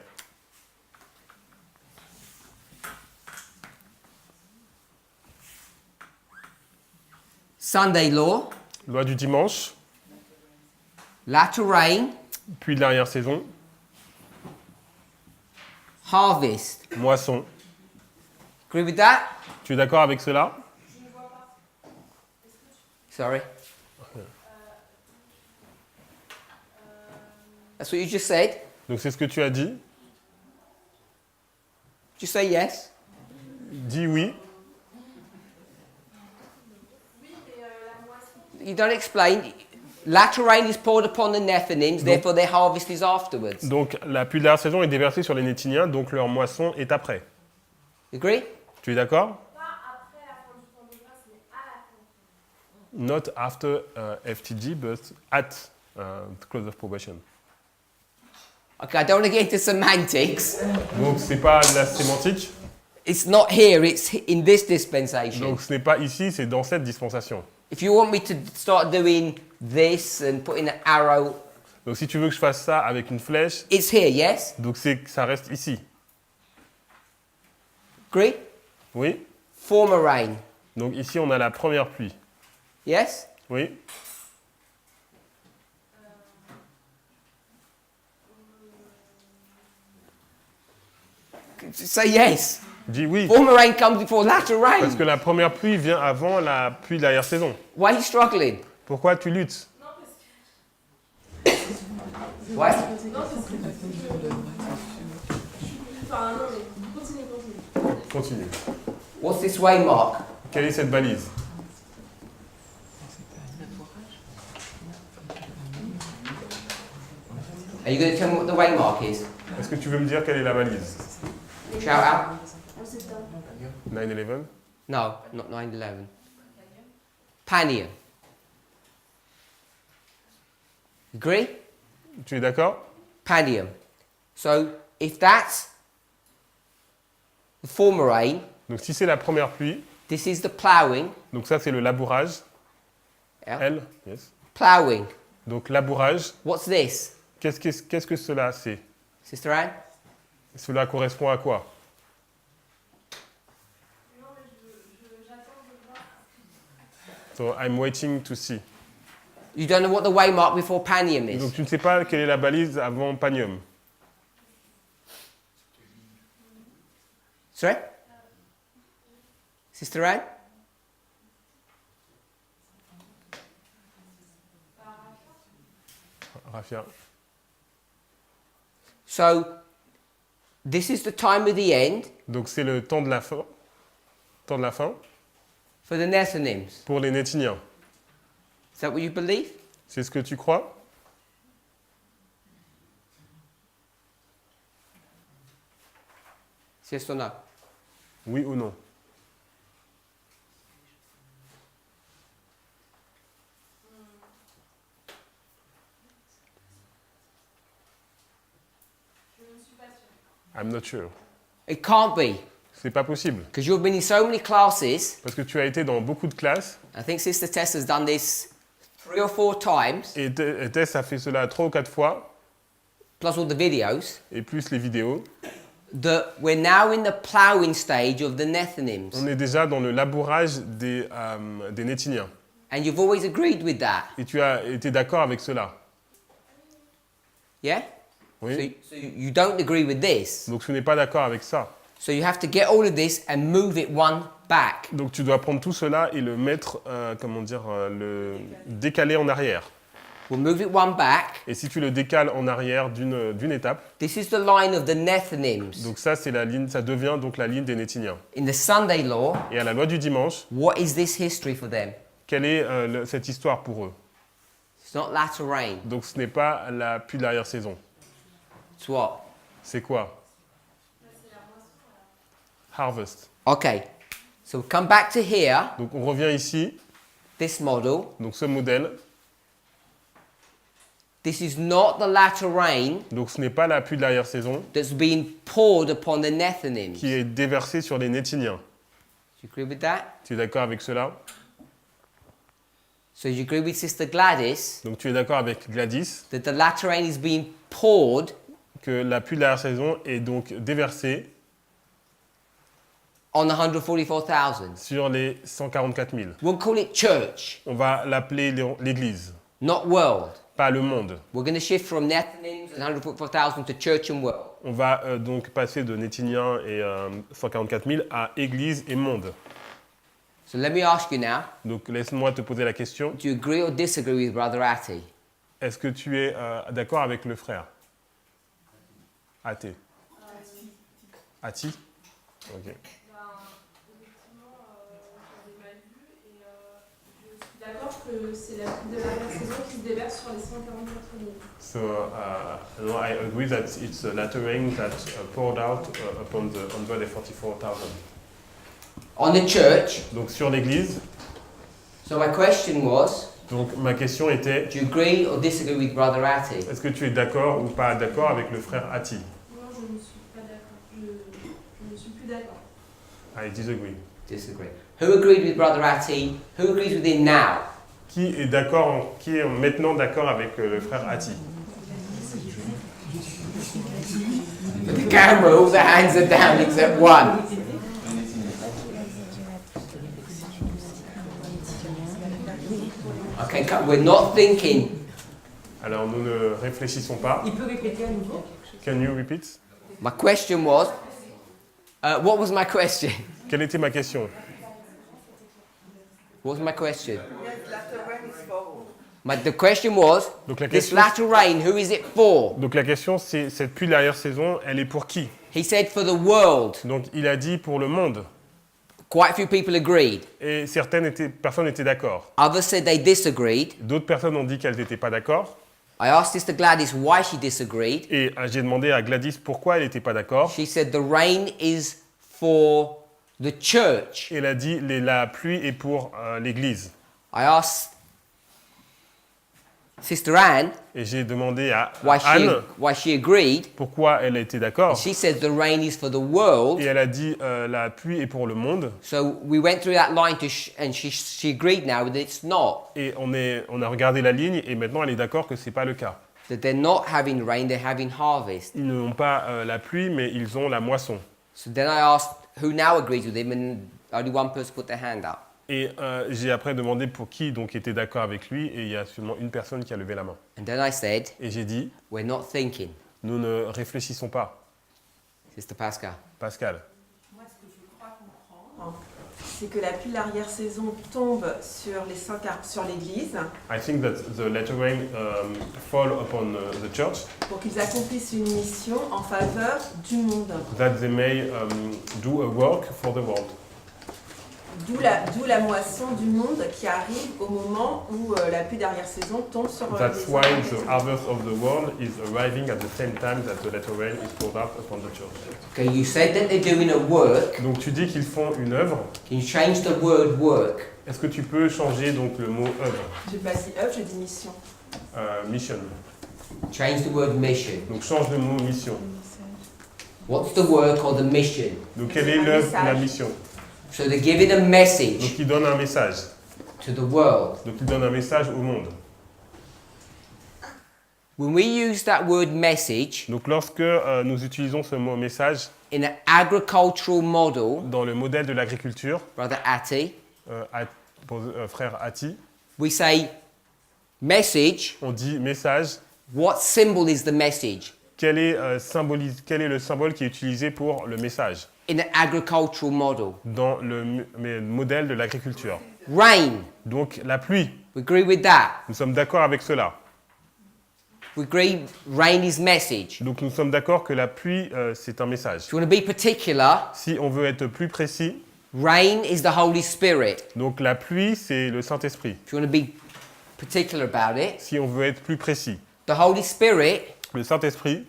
Sunday law, Loi du dimanche, latter rain, puis de l'arrière-saison, harvest. moisson. Agree with that? Tu es d'accord avec cela? Sorry. That's what you just said. Donc c'est ce que tu as dit. Just say yes. Dis oui. You don't explain. Latter rain is poured upon the Nephilims, therefore their harvest is afterwards. Donc la pluie de l'arrière-saison est déversée sur les Nétiniens, donc leur moisson est après. You agree? Tu es d'accord? Pas après la fin du temps de grâce, mais à la fin. Not after FTG, but at the close of probation. Okay, I don't want to get into semantics. Donc c'est pas de la sémantique. It's not here, it's in this dispensation. Donc ce n'est pas ici, c'est dans cette dispensation. If you want me to start doing this and putting an arrow, Donc si tu veux que je fasse ça avec une flèche, it's here, yes? donc ça reste ici. Agree? Oui. Former rain, Donc ici on a la première pluie. yes? Oui. Say yes. Dis oui. Former rain comes before latter rain. Parce que la première pluie vient avant la pluie de l'arrière-saison. Why are you struggling? Pourquoi tu luttes? What? Non, parce que enfin, non, mais continue. Continue. What's this waymark? Quelle est cette balise? Are you going to tell me what the waymark is? Est-ce que tu veux me dire quelle est la balise? Shout out. 9/11? No, not 9/11. Panium. Agree? Tu es d'accord? Panium. So if that's the former rain, Donc si c'est la première pluie, this is the ploughing. donc ça c'est le labourage. Yeah. L, yes. Ploughing. Donc labourage, What's this? qu'est-ce que cela c'est? Sister Anne? Cela correspond à quoi? So I'm waiting to see. You don't know what the waymark before Panium is? Donc tu ne sais pas quelle est la balise avant Panium. Sorry? Sister Anne? Sophia. So, this is the time of the end Donc c'est le temps de la fin. Temps de la fin for the Nethinims. pour les Nétiniens. Is that what you believe? C'est ce que tu crois? Yes or no? Oui ou non? I'm not sure. It can't be, C'est pas possible. because you've been in so many classes. Parce que tu as été dans beaucoup de classes I think Sister Tess has done this 3 or 4 times, et Tess a fait cela 3 ou 4 fois, plus all the videos, et plus les vidéos. that we're now in the ploughing stage of the Nethinims. On est déjà dans le labourage des Nétiniens. And you've always agreed with that. Et tu as été d'accord avec cela. Yeah? Oui. So you don't agree with this. Donc tu n'es pas d'accord avec ça. So you have to get all of this and move it one back. Donc tu dois prendre tout cela et le mettre, le décaler en arrière. We'll move it one back. Et si tu le décales en arrière d'une étape, This is the line of the Nethinims. donc ça c'est la ligne, ça devient donc la ligne des Nétiniens. In the Sunday law, Et à la loi du dimanche, what is this history for them? quelle est cette histoire pour eux? It's not latter rain. Donc ce n'est pas la pluie de l'arrière-saison. It's what? C'est quoi? Harvest. Okay. So we come back to here, Donc on revient ici, this model. donc ce modèle. This is not the latter rain Donc ce n'est pas la pluie de l'arrière-saison that's being poured upon the Nethinims. qui est déversée sur les Nétiniens. Do you agree with that? Tu es d'accord avec cela? So you agree with Sister Gladys Donc tu es d'accord avec Gladys that the latter rain is being poured que la pluie de l'arrière-saison est donc déversée on the 144,000. sur les 144 000. We'll call it church, On va l'appeler l'Église, not world. pas le monde. We're going to shift from Nethinims and 144,000 to church and world. On va donc passer de Nétiniens et 144 000 à Église et monde. So let me ask you now, Donc laisse-moi te poser la question. do you agree or disagree with Brother Atti? Est-ce que tu es d'accord avec le frère? Athée. Ati? Ok. Effectivement, j'avais mal vu et je suis d'accord que c'est la pluie de l'arrière-saison qui se déverse sur les 144 000. So no, I agree that it's the latter rain that poured out upon the 144,000. On the church, Donc sur l'Église. so my question was, Donc ma question était, do you agree or disagree with Brother Atti? est-ce que tu es d'accord ou pas d'accord avec le frère Ati? Non, je ne suis pas d'accord. Je ne suis plus d'accord. I disagree. Disagree. Who agreed with Brother Atti? Who agrees with him now? Qui est d'accord, qui est maintenant d'accord avec le frère Ati? For the camera, all the hands are down except one. Okay, we're not thinking. Alors nous ne réfléchissons pas. Il peut répéter à nouveau? Can you repeat? My question was, what was my question? Quelle était ma question? What was my question? Yes, latter rain is for. The question was, Donc la this question, latter rain, who is it for? donc la question c'est cette pluie de l'arrière-saison, elle est pour qui? He said for the world. Donc il a dit pour le monde. Quite a few people agreed. Et certaines personnes étaient d'accord. Others said they disagreed. D'autres personnes ont dit qu'elles n'étaient pas d'accord. I asked Sister Gladys why she disagreed. Et j'ai demandé à Gladys pourquoi elle n'était pas d'accord. She said the rain is for the church. Et elle a dit la pluie est pour l'Église. I asked Sister Anne Et j'ai demandé à why Anne she agreed. pourquoi elle était d'accord. She said the rain is for the world. Et elle a dit la pluie est pour le monde. So we went through that line and she agreed now that it's not. Et on a regardé la ligne et maintenant elle est d'accord que c'est pas le cas. That they're not having rain, they're having harvest. Ils n'ont pas la pluie mais ils ont la moisson. So then I asked who now agrees with him, and only one person put their hand up. Et j'ai après demandé pour qui donc était d'accord avec lui et il y a seulement une personne qui a levé la main. And then I said, Et j'ai dit, we're not thinking. nous ne réfléchissons pas. Sister Pascal. Pascal. Moi, ce que je crois comprendre, c'est que la pluie de l'arrière-saison tombe sur l'Église I think that the latter rain fall upon the church, pour qu'ils accomplissent une mission en faveur du monde. that they may do a work for the world. D'où la moisson du monde qui arrive au moment où la pluie d'arrière-saison tombe sur That's les why hommes. the harvest of the world is arriving at the same time that the latter rain is poured out upon the church. Okay, you said that they're doing a work. Donc tu dis qu'ils font une œuvre. Can you change the word work? Est-ce que tu peux changer donc le mot œuvre, J'ai pas dit œuvre, j'ai dit mission. mission. Change the word mission. Donc change le mot mission. What's the work or the mission? Donc quelle C'est est un l'œuvre, message. la mission? So they're giving a message Donc il donne un message. to the world. Donc il donne un message au monde. When we use that word message Donc lorsque nous utilisons ce mot message in an agricultural model, dans le modèle de l'agriculture, Brother Ati, frère Ati, we say message. on dit message. What symbol is the message? Quel est le symbole qui est utilisé pour le message In an agricultural model. dans le modèle de l'agriculture? Rain. Donc la pluie. We agree with that. Nous sommes d'accord avec cela. We agree rain is message. Donc nous sommes d'accord que la pluie, c'est un message. If you want to be particular, Si on veut être plus précis, rain is the Holy Spirit. donc la pluie, c'est le Saint-Esprit. If you want to be particular about it, Si on veut être plus précis, the Holy Spirit le Saint-Esprit,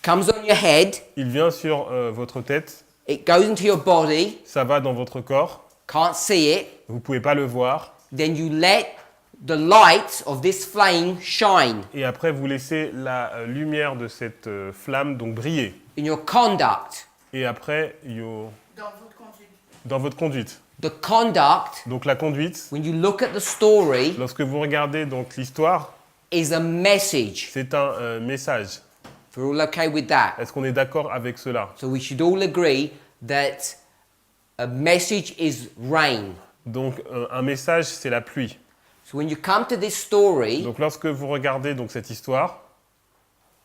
comes on your head, il vient sur votre tête, it goes into your body, ça va dans votre corps, can't see it, vous ne pouvez pas le voir, then you let the light of this flame shine et après vous laissez la lumière de cette flamme donc briller. in your conduct. Et après, Dans votre conduite. dans votre conduite. The conduct, Donc la conduite, when you look at the story, lorsque vous regardez donc l'histoire, is a message. c'est un message. We're all okay with that. Est-ce qu'on est d'accord avec cela? So we should all agree that a message is rain. Donc un message, c'est la pluie. So when you come to this story, Donc lorsque vous regardez donc cette histoire,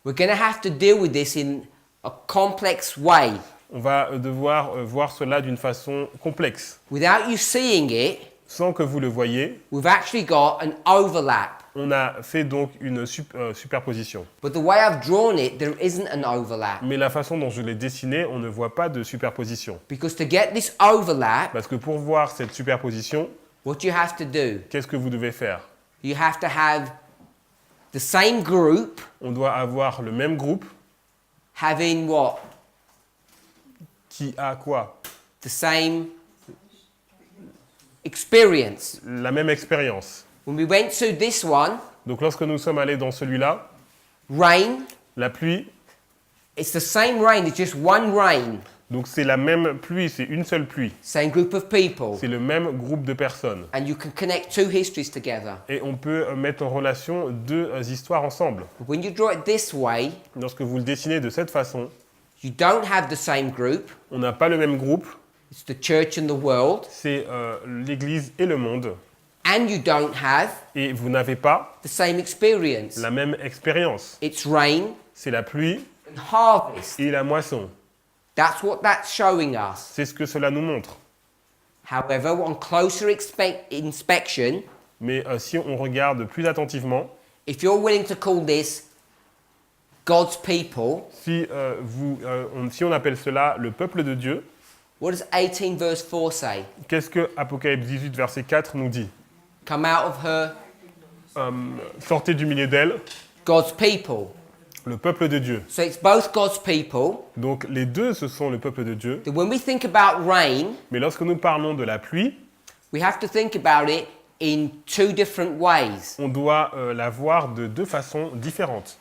we're going to have to deal with this in a complex way. on va devoir voir cela d'une façon complexe. Without you seeing it, Sans que vous le voyiez, we've actually got an overlap. on a fait donc une superposition. But the way I've drawn it, there isn't an overlap. Mais la façon dont je l'ai dessiné, on ne voit pas de superposition. Because to get this overlap, Parce que pour voir cette superposition, what you have to do, qu'est-ce que vous devez faire? you have to have the same group On doit avoir le même groupe having what? qui a quoi? The same experience. La même expérience. When we went to this one, Donc lorsque nous sommes allés dans celui-là, rain, la pluie, it's the same rain, it's just one rain. donc c'est la même pluie, c'est une seule pluie. Same group of people. C'est le même groupe de personnes. And you can connect two histories together. Et on peut mettre en relation deux histoires ensemble. But when you draw it this way, Lorsque vous le dessinez de cette façon, you don't have the same group. on n'a pas le même groupe, It's the church and the world. c'est l'Église et le monde. And you don't have Et vous n'avez pas the same experience. la même expérience. It's rain C'est la pluie and harvest. et la moisson. That's what that's showing us. C'est ce que cela nous montre. However, on closer inspection, Mais si on regarde plus attentivement, if you're willing to call this God's people, si on appelle cela le peuple de Dieu, what does 18 verse 4 say? qu'est-ce que Apocalypse 18, verset 4 nous dit? Come out of her, Sortez du milieu d'elle, God's people. le peuple de Dieu. So it's both God's people. Donc les deux, ce sont le peuple de Dieu. That when we think about rain, Mais lorsque nous parlons de la pluie, we have to think about it in two different ways. on doit la voir de deux façons différentes.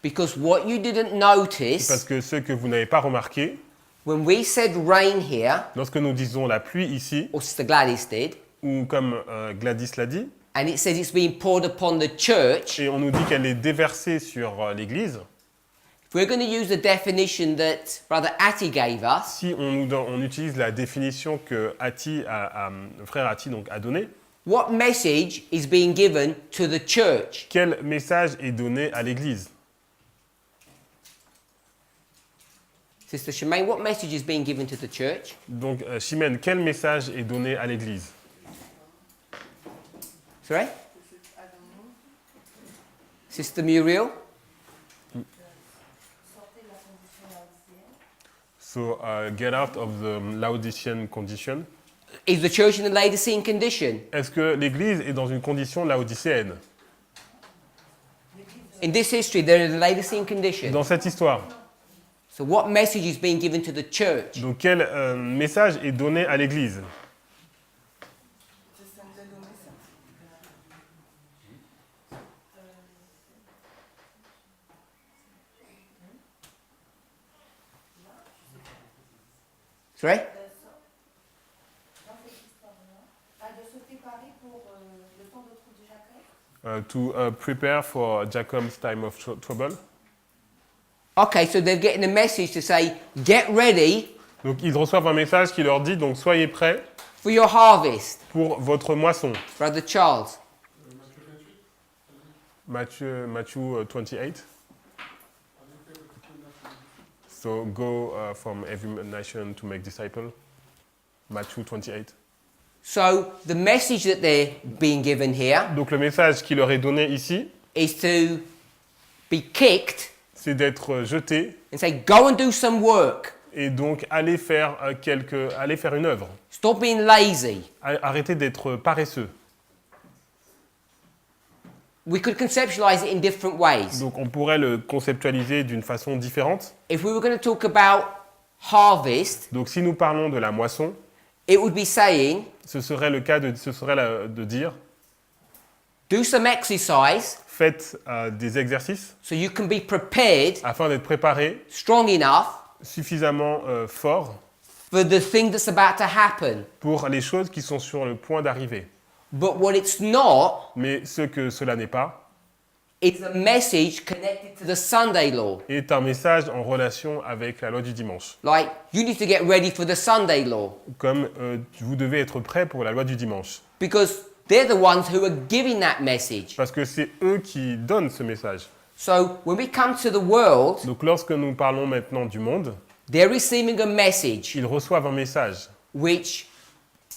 Because what you didn't Parce notice, que ce que vous n'avez pas remarqué, when we said rain here, lorsque nous disons la pluie ici, or Sister Gladys did, ou comme Gladys l'a dit, and it says it's being poured upon the church, et on nous dit qu'elle est déversée sur l'Église, if we're going to use the definition that Brother Ati gave us, si on utilise la définition que le frère Ati donc, a donnée, what message is being given to the church? quel message est donné à l'Église? Sister Shemaine, what message is being given to the church? Donc, Chimène, quel message est donné à l'Église? Sorry? I don't know. Sister Muriel? So, get out of the Laodicean condition. Is the church in a Laodicean condition? Est-ce que l'Église est dans une condition laodicéenne? In this history, they're in a Laodicean condition. Dans cette histoire. So what message is being given to the church? Donc, quel message est donné à l'Église? Just send the message. Sorry? To prepare for Jacob's time of trouble. Okay, so they're getting a message to say, get ready Donc, ils reçoivent un message qui leur dit, donc, soyez prêts for your harvest. pour votre moisson. Brother Charles. Matthew 28. So go from every nation to make disciples. Matthew 28. So the message that they're being given here Donc le message qui leur est donné ici, is to be kicked c'est d'être jeté and say, go and do some work. et donc aller faire une œuvre. Stop being lazy. Arrêtez d'être paresseux. We could conceptualize it in different ways. Donc on pourrait le conceptualiser d'une façon différente. If we were going to talk about harvest, Donc si nous parlons de la moisson, it would be saying, ce serait de dire do some exercise faites des exercices so you can be prepared, afin d'être préparés strong enough suffisamment forts for the thing that's about to happen. pour les choses qui sont sur le point d'arriver. But what it's not Mais ce que cela n'est pas is a message connected to the Sunday law. est un message en relation avec la loi du dimanche. Like, you need to get ready for the Sunday law. Comme vous devez être prêt pour la loi du dimanche. Because they're the ones who are giving that message. Parce que c'est eux qui donnent ce message. So when we come to the world, Donc lorsque nous parlons maintenant du monde, they're receiving a message ils reçoivent un message. which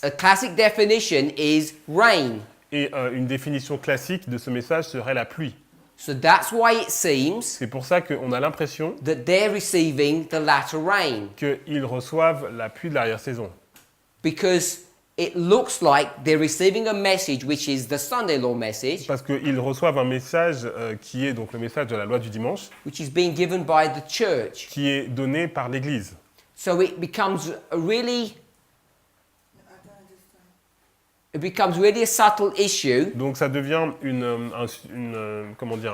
a classic definition is rain. Et une définition classique de ce message serait la pluie. So that's why it seems C'est pour ça qu'on a l'impression that they're receiving the latter rain. qu'ils reçoivent la pluie de l'arrière-saison. Because it looks like they're receiving a message which is the Sunday law message, Parce qu'ils reçoivent un message qui est donc le message de la loi du dimanche, which is being given by the church. qui est donné par l'Église. So it becomes a really I don't understand. it becomes really a subtle issue Donc ça devient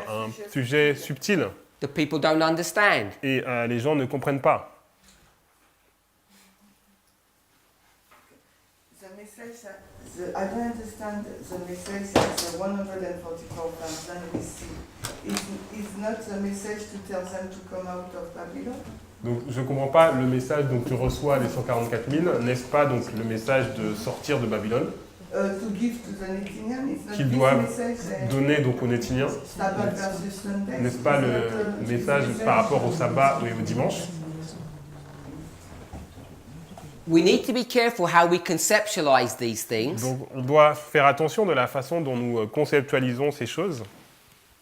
un sujet subtil that people don't understand. et les gens ne comprennent pas. The message, I don't understand the message that the 144,000 we see. Is not the message to tell them to come out of Babylon? Donc je ne comprends pas le message dont tu reçois les 144 000, n'est-ce pas donc le message de sortir de Babylone To give to the Netinians, it's not qu'ils this doivent message, donner donc aux Nétiniens, Sabbath versus Sunday. n'est-ce pas le message par rapport au sabbat et au dimanche? We need to be careful how we conceptualize these things. Donc on doit faire attention de la façon dont nous conceptualisons ces choses.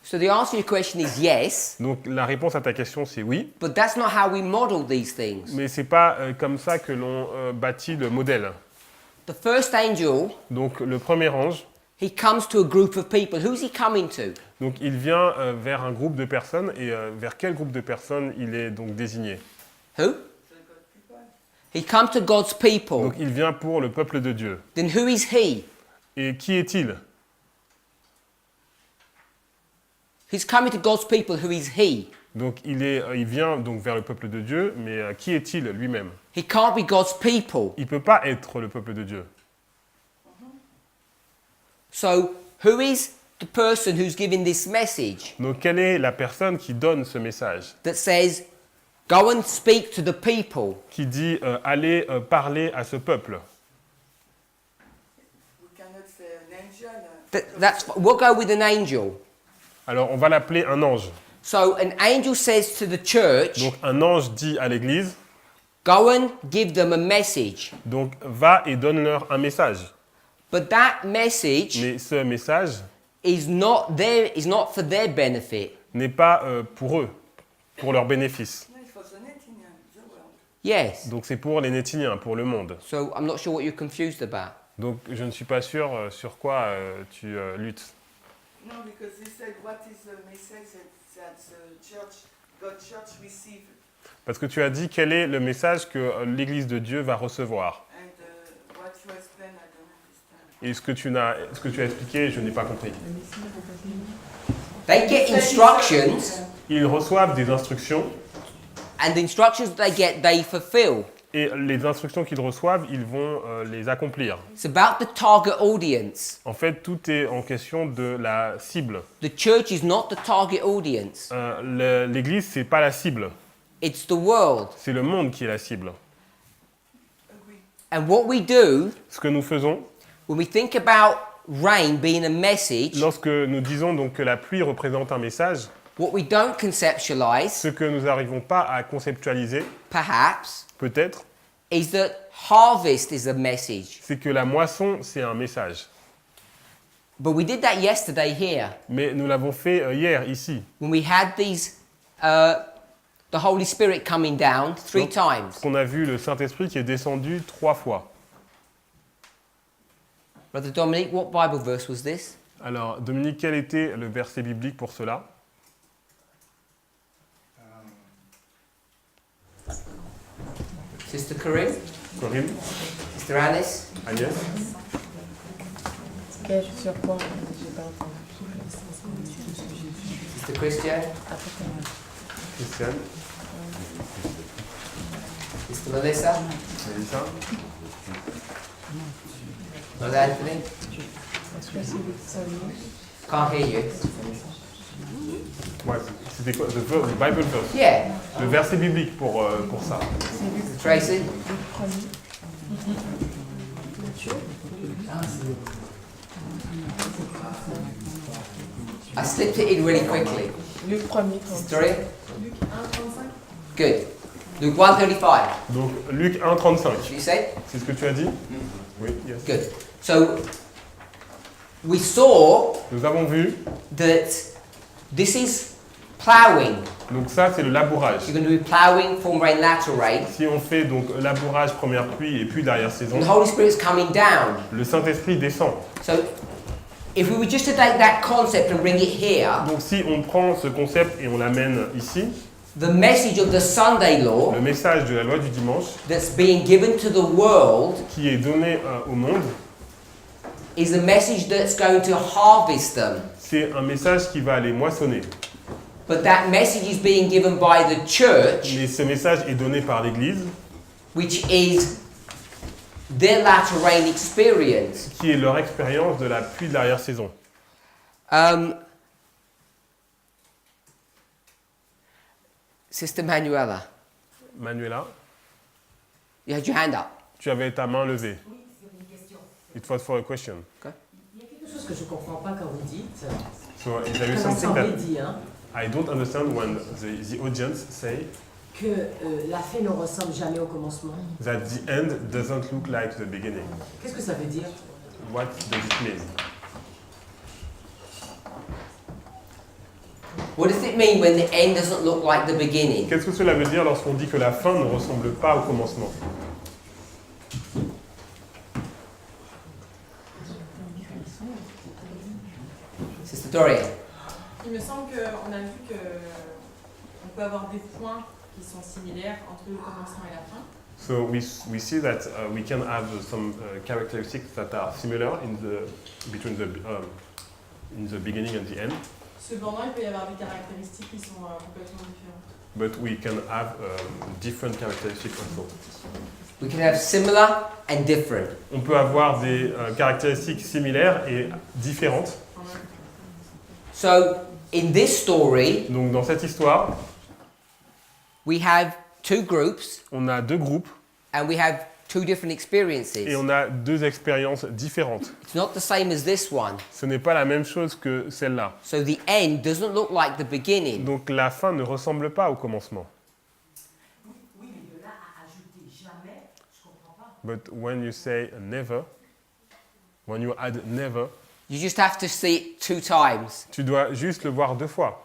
So the answer to your question is yes, Donc la réponse à ta question c'est oui, but that's not how we model these things. mais c'est pas comme ça que l'on bâtit le modèle. The first angel, Donc le premier ange, he comes to a group of people. Who's he coming to? donc il vient vers un groupe de personnes et vers quel groupe de personnes il est donc désigné? Who? He comes to God's people. Donc il vient pour le peuple de Dieu. Then who is he? Et qui est-il? He's coming to God's people. Who is he? Donc il vient donc vers le peuple de Dieu, mais qui est-il lui-même? He can't be God's people. Il ne peut pas être le peuple de Dieu. So who is the person who's giving this message Donc quelle est la personne qui donne ce message? that says, go and speak to the people? Qui dit allez parler à ce peuple? We cannot say an angel. We'll go with an angel. Alors on va l'appeler un ange. So an angel says to the church, Donc un ange dit à l'Église, Go and give them a message. Donc va et donne-leur un message. But that message Mais ce message is not for their benefit. n'est pas pour eux, pour leur bénéfice. No, it's for the Netinian, the world. Yes. Donc c'est pour les Nétiniens, pour le monde. So I'm not sure what you're confused about. Donc je ne suis pas sûr sur quoi tu luttes. No, because he said, what is the message that the church, God's church received? Parce que tu as dit quel est le message que l'Église de Dieu va recevoir. And what you explained, I don't understand. Et ce que tu as expliqué, je n'ai pas compris. They get instructions, Ils reçoivent des instructions and the instructions that they get, they fulfill. et les instructions qu'ils reçoivent, ils vont les accomplir. It's about the target audience. En fait, tout est en question de la cible. The church is not the target audience. L'Église, c'est pas la cible, It's the world. c'est le monde qui est la cible. Agree. And what we do Ce que nous faisons, when we think about rain being a message, lorsque nous disons donc que la pluie représente un message, what we don't conceptualize, ce que nous n'arrivons pas à conceptualiser, perhaps, peut-être, is that harvest is a message. c'est que la moisson, c'est un message. But we did that yesterday here Mais nous l'avons fait hier, ici. when we had the Holy Spirit coming down 3 times. On a vu le Saint-Esprit qui est descendu 3 fois. Brother Dominic, what Bible verse was this? Alors, Dominique, quel était le verset biblique pour cela? Sister Corinne? Corinne, Sister Alice? Agnès? Quel sur quoi j'ai pas entendu. Sister Christian? Christiane? Sister Melissa? Mélissa? Brother Anthony? Est-ce que c'est le psaume? Can't hear you. Ouais, c'était quoi? The Bible verse. Yeah. Le verset biblique pour ça. Tracy? I slipped it in really quickly. Luc 1er, Victoria? Good. Luke 1:35. Donc, Luc 1,35. You say? C'est ce que tu as dit? Oui, yes. Good. So we saw Nous avons vu, that this is ploughing. donc ça c'est le labourage. You're going to be ploughing, form rain, latter rain. Si on fait donc labourage, première pluie et puis l'arrière-saison, And the Holy Spirit's coming down. le Saint-Esprit descend. So if we were just to take that concept and bring it here, Donc si on prend ce concept et on l'amène ici, the message of the Sunday law le message de la loi du dimanche that's being given to the world qui est donné au monde, is a message that's going to harvest them. c'est un message qui va aller moissonner. But that message is being given by the church, Mais ce message est donné par l'Église, which is their latter rain experience. qui est leur expérience de la pluie de l'arrière-saison. Sister Manuela, Manuela, you had your hand up. tu avais ta main levée. Oui, c'est une question. It was for a question. Il y a quelque chose que je ne comprends pas quand vous dites. So is there Que something l'Assemblée that dit, hein, I don't understand when the audience say que la fin ne ressemble jamais au commencement. that the end doesn't look like the beginning. Qu'est-ce que ça veut dire? What does it mean? What does it mean when the end doesn't look like the beginning? Qu'est-ce que cela veut dire lorsqu'on dit que la fin ne ressemble pas au commencement? Sister Dorian. Il me semble qu'on a vu qu'on peut avoir des points qui sont similaires entre le commencement et la fin. So we see that we can have some characteristics that are similar between the beginning and the end, Cependant, il peut y avoir des caractéristiques qui sont complètement différentes. but we can have different characteristics also. We can have similar and different. On peut avoir des caractéristiques similaires et différentes. So, in this story, Donc dans cette histoire, we have 2 groups on a 2 groupes and we have 2 different experiences. et on a 2 expériences différentes. It's not the same as this one. Ce n'est pas la même chose que celle-là. So the end doesn't look like the beginning. Donc la fin ne ressemble pas au commencement. Oui, mais de là à ajouter Jamais, je comprends pas. But when you say never, when you add never, You just have to see it 2 times. tu dois juste le voir 2 fois.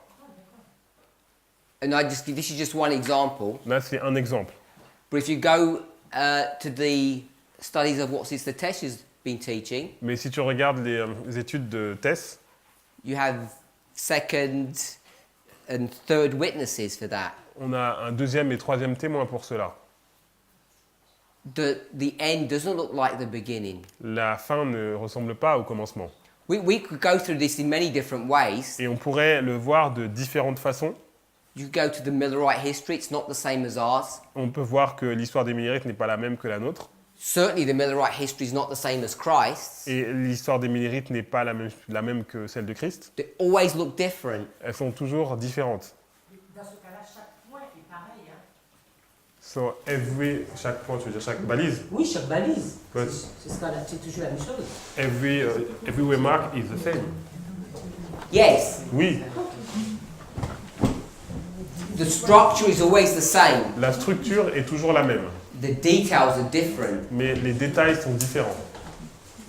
And this is just one example. Là, c'est un exemple. But if you go to the studies of what Sister Tesh has been teaching, Mais si tu regardes les études de Tess, you have second and third witnesses for that. on a un 2e et 3e témoin pour cela. The end doesn't look like the beginning. La fin ne ressemble pas au commencement. We could go through this in many different ways. Et on pourrait le voir de différentes façons. You go to the Millerite history, it's not the same as ours. On peut voir que l'histoire des Millérites n'est pas la même que la nôtre. Certainly the Millerite history is not the same as Christ's. Et l'histoire des Millérites n'est pas la même que celle de Christ. They always look different. Elles sont toujours différentes. Dans ce cas-là, chaque point est pareil. Hein. So chaque point, tu veux dire chaque balise. Oui, chaque balise. Ouais. C'est toujours la même chose. Every remark is the same. Yes, Oui, the structure is always the same. la structure est toujours la même, The details are different. mais les détails sont différents.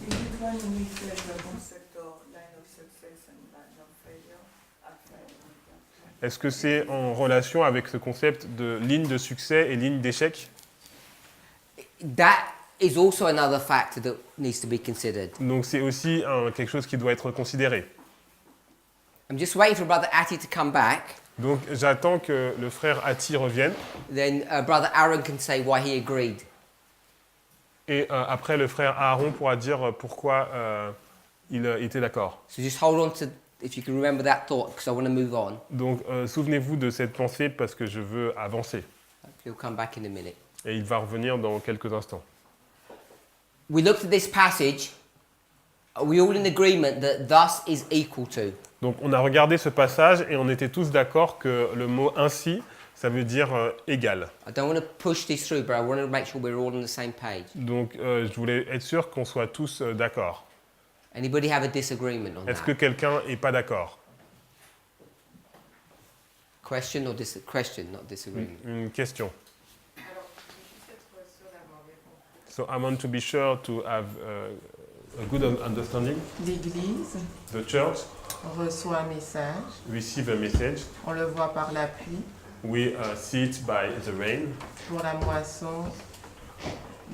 Is it when we say the concept of line of success and line of failure at failure? Est-ce que c'est en relation avec ce concept de ligne de succès et ligne d'échec? That is also another factor that needs to be considered. Donc c'est aussi quelque chose qui doit être considéré. I'm just waiting for Brother Atty to come back. Donc j'attends que le frère Ati revienne Then Brother Aaron can say why he agreed. et après le frère Aaron pourra dire pourquoi il était d'accord. So just hold on to, if you can remember that thought, because I want to move on. Donc souvenez-vous de cette pensée parce que je veux avancer. He'll come back in a minute. Et il va revenir dans quelques instants. We looked at this passage. Are we all in agreement that thus is equal to? Donc on a regardé ce passage et on était tous d'accord que le mot ainsi, ça veut dire égal. I don't want to push this through, but I want to make sure we're all on the same page. Donc je voulais être sûr qu'on soit tous d'accord. Anybody have a disagreement on Est-ce that? que quelqu'un n'est pas d'accord? Question or question, not disagreement. Une question. Alors, je veux juste être sûre d'avoir bien compris. So I want to be sure to have a good understanding. L'Église The church reçoit un message, receive a message. on le voit par la pluie, We see it by the rain pour la moisson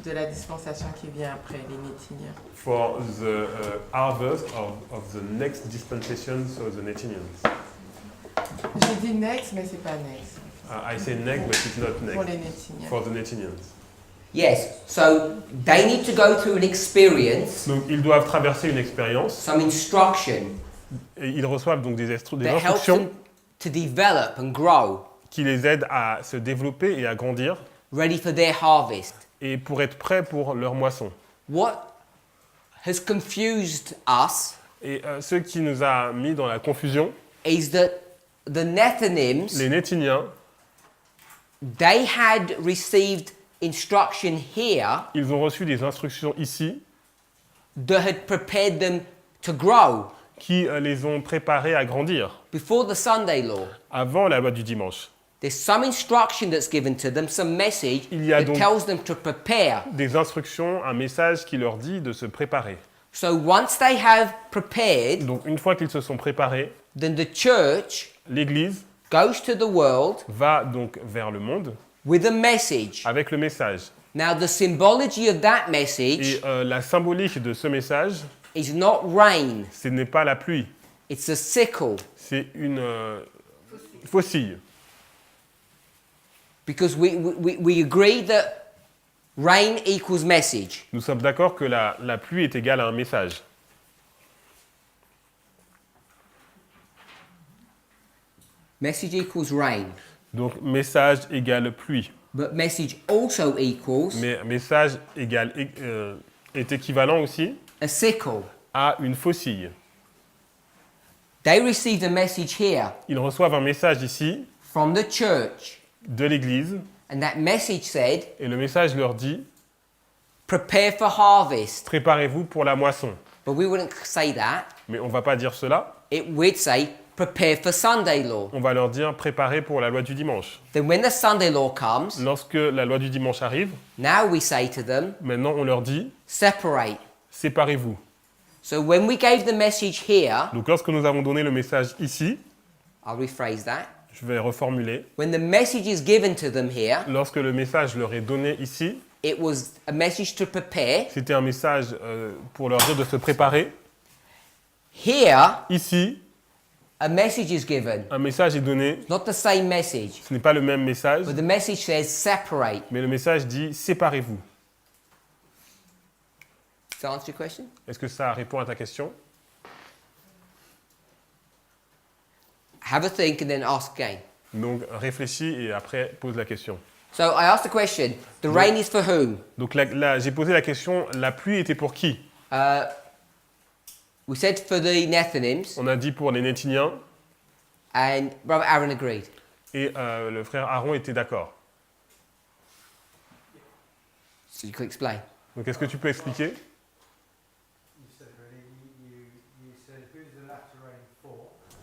de la dispensation qui vient après, les Nétiniens. for the harvest of the next dispensation, so the Netinians. J'ai dit next, mais c'est pas next. I say next, but it's not Pour next. les Nétiniens. For the Netinians. Yes, so they need to go through an experience, Donc ils doivent traverser une expérience some instruction et ils reçoivent donc des that helps instructions them to develop and grow, qui les aident à se développer et à grandir ready for their harvest. et pour être prêts pour leur moisson. What has confused us Et ce qui nous a mis dans la confusion, is that the Nethinims, les Nétiniens, they had received instruction here ils ont reçu des instructions ici that had prepared them to grow qui les ont préparés à grandir before the Sunday law. avant la loi du dimanche. There's some instruction that's given to them, some message Il y a that donc- tells them to prepare. Des instructions, un message qui leur dit de se préparer. So once they have prepared, Donc une fois qu'ils se sont préparés, then the church l'Église goes to the world va donc vers le monde with a message. avec le message. Now the symbology of that message Et la symbolique de ce message, is not rain, ce n'est pas la pluie, it's a sickle. c'est une faucille. Because we agree that rain equals message. Nous sommes d'accord que la pluie est égale à un message. Message equals rain. Donc message égale pluie. But message also equals Mais message est équivalent aussi a sickle. à une faucille. They received a message here Ils reçoivent un message ici from the church, de l'Église and that message said, et le message leur dit prepare for harvest. préparez-vous pour la moisson. But we wouldn't say that. Mais on ne va pas dire cela. We'd say, prepare for Sunday law. On va leur dire préparez pour la loi du dimanche. Then when the Sunday law comes, Lorsque la loi du dimanche arrive, now we say to them, maintenant on leur dit separate. séparez-vous. So when we gave the message here, Donc lorsque nous avons donné le message ici, I'll rephrase that. je vais reformuler. When the message is given to them here, Lorsque le message leur est donné ici, it was a message to prepare. c'était un message pour leur dire de se préparer. Here, Ici, a message is given. un message est donné. Not the same message, Ce n'est pas le même message, but the message says separate. mais le message dit séparez-vous. Does that answer your question? Est-ce que ça répond à ta question? Have a think and then ask again. Donc réfléchis et après pose la question. So I asked the question, the rain is for whom? Donc j'ai posé la question, la pluie était pour qui? We said for the Nethinims, On a dit pour les Nétiniens and Brother Aaron agreed. et le frère Aaron était d'accord. So you could explain. Donc est-ce que tu peux expliquer?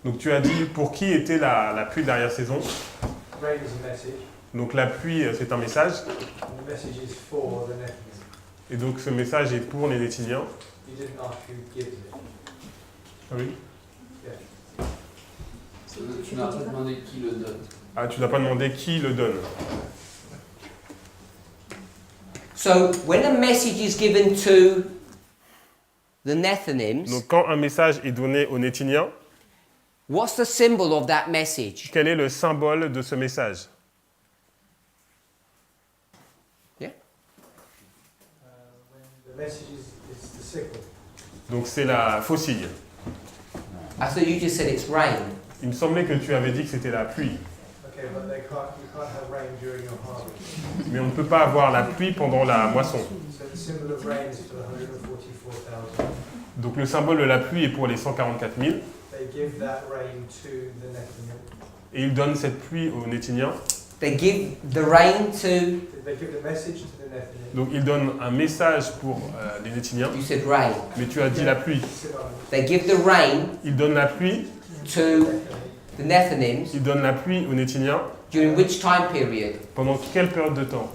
Donc tu as dit pour qui était la pluie d'arrière-saison. Donc la pluie c'est un message. Et donc ce message est pour les Nétiniens. Ah oui. Tu n'as pas demandé qui le donne. Ah, tu n'as pas demandé qui le donne. So when a message is given to the Nethinims, Donc quand un message est donné aux Nétiniens, what's the symbol of that message? quel est le symbole de ce message? Donc c'est la faucille. I thought you just said it's rain. Il me semblait que tu avais dit que c'était la pluie. Mais on ne peut pas avoir la pluie pendant la moisson. Donc le symbole de la pluie est pour les 144 000. Et ils donnent cette pluie aux Nétiniens. They give the rain to, Donc ils donnent un message pour les Nétiniens. you said rain. Mais tu as dit la pluie. They give the rain Ils donnent la pluie. to the Nethinims Ils donnent la pluie aux Nétiniens. during which time period? Pendant quelle période de temps?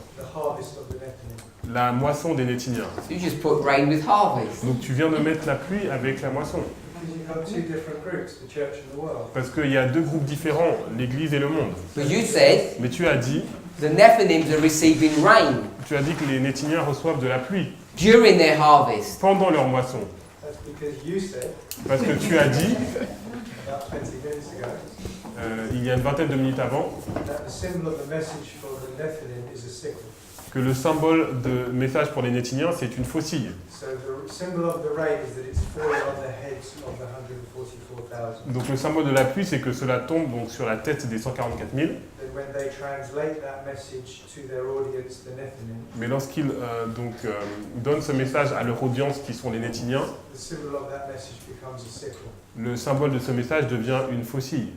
La moisson des Nétiniens. You just put rain with harvest. Donc tu viens de mettre la pluie avec la moisson. Parce qu'il y a deux groupes différents, l'Église et le monde. But you said Mais tu as dit, the Nethinims are receiving rain tu as dit que les Nétiniens reçoivent de la pluie during their harvest. pendant leur moisson. Parce que tu as dit, il y a une vingtaine de minutes avant, que le symbole de message pour les Nétiniens, c'est une faucille. Donc le symbole de la pluie, c'est que cela tombe donc sur la tête des 144 000. Mais lorsqu'ils donnent ce message à leur audience qui sont les Nétiniens, le symbole de ce message devient une faucille.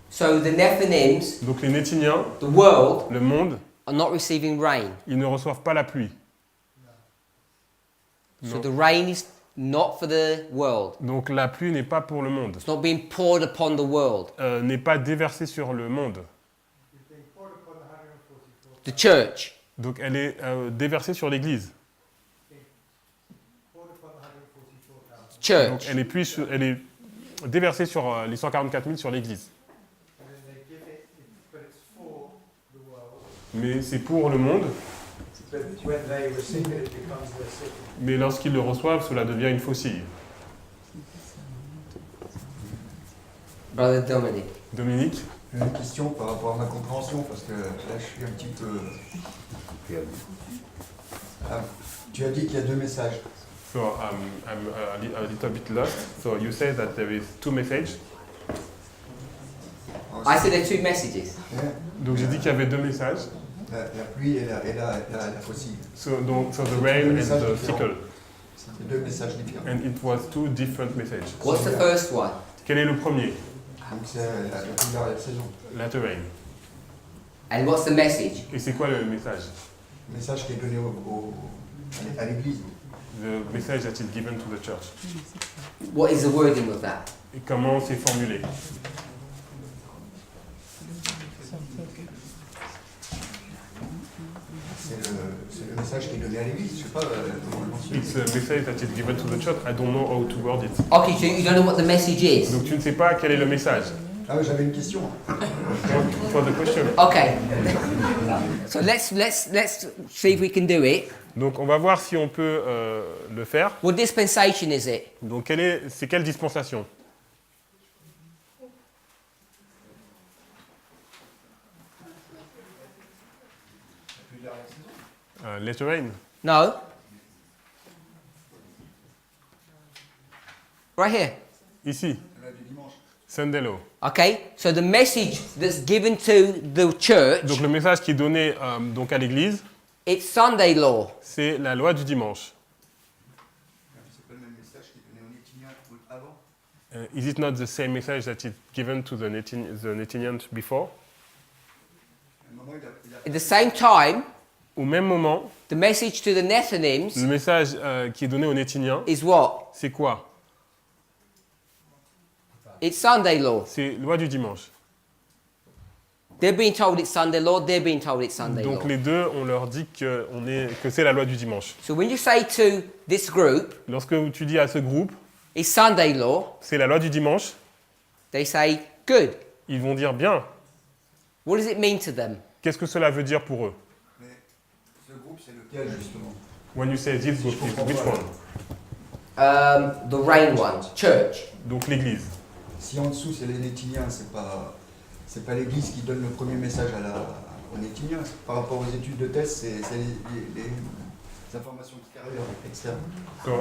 So the Nethinims, Donc les Nétiniens, the world, le monde, are not receiving rain. ils ne reçoivent pas la pluie. So Non. the rain is not for the world. Donc la pluie n'est pas pour le monde, It's not being poured upon the world. n'est pas déversée sur le monde. The church. Donc elle est déversée sur l'Église. Donc Church. elle est déversée sur les 144 000 sur l'Église. Mais c'est pour le monde. Mais lorsqu'ils le reçoivent, cela devient une faucille. Brother Dominic. Dominique, Une question par rapport à ma compréhension, parce que là je suis un petit peu perdu. Tu as dit qu'il y a deux messages. so I'm a little bit lost. So you say that there is two messages. I said there are two messages. Donc j'ai dit qu'il y avait deux messages. La pluie et la faucille. So the rain and the sickle. C'est deux messages différents. And it was two different messages. What's the first one? Quel est le premier? Donc c'est la pluie de la saison. Latter rain. And what's the message? Et c'est quoi le message? Le message qui est donné à l'église. The message that is given to the church. What is the wording of that? et comment c'est formulé. C'est le message qui est donné à l'église, je sais pas comment le mentionner. It's a message that is given to the church. I don't know how to word it. Okay, so you don't know what the message is. Donc tu ne sais pas quel est le message. Ah oui, j'avais une question. For the question. Okay. So let's see if we can do it. Donc on va voir si on peut le faire. What dispensation is it? Donc c'est quelle dispensation? Later rain. No. Right here. Ici. Sunday law. Okay. So the message that's given to the church, Donc le message qui est donné donc à l'église, it's Sunday law. c'est la loi du dimanche. C'est pas le même message qui est donné aux Nétiniens avant. Is it not the same message that is given to the Netinians before? At the same time, Au même moment, the message to the Nethinims le message qui est donné aux Nétiniens, is what? c'est quoi? It's Sunday law. C'est loi du dimanche. They're being told it's Sunday law. They're being told it's Sunday Donc law. les deux, on leur dit que c'est la loi du dimanche. So when you say to this group, Lorsque tu dis à ce groupe, it's Sunday law, c'est la loi du dimanche, they say, good. ils vont dire bien. What does it mean to them? Qu'est-ce que cela veut dire pour eux? Mais ce groupe, c'est lequel justement? When you say this group, which one? The rain one, church. Donc l'église. Si en dessous c'est les Nétiniens, c'est pas l'église qui donne le premier message aux Nétiniens. Par rapport aux études de thèse, c'est les informations externes. So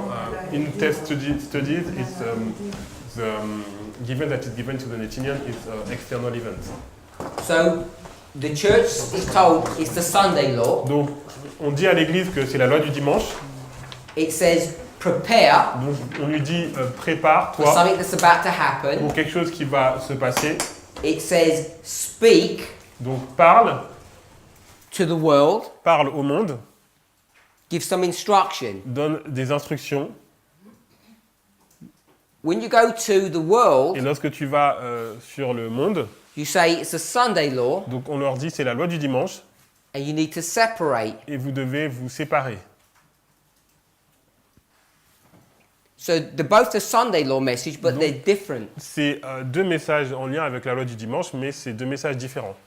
in test studies, it's the given that is given to the Netinian is external events. So the church is told it's the Sunday law. Donc on dit à l'église que c'est la loi du dimanche. It says prepare Donc on lui dit for prépare-toi something that's about to happen. pour quelque chose qui va se passer. It says speak Donc parle to the world, au monde, give some instruction. donne des instructions. When you go to the world, Et lorsque tu vas sur le monde, you say it's a Sunday law donc on leur dit c'est la loi du dimanche and you need to separate. et vous devez vous séparer. So they're both the Sunday law message, but they're different. C'est deux messages en lien avec la loi du dimanche, mais c'est deux messages différents.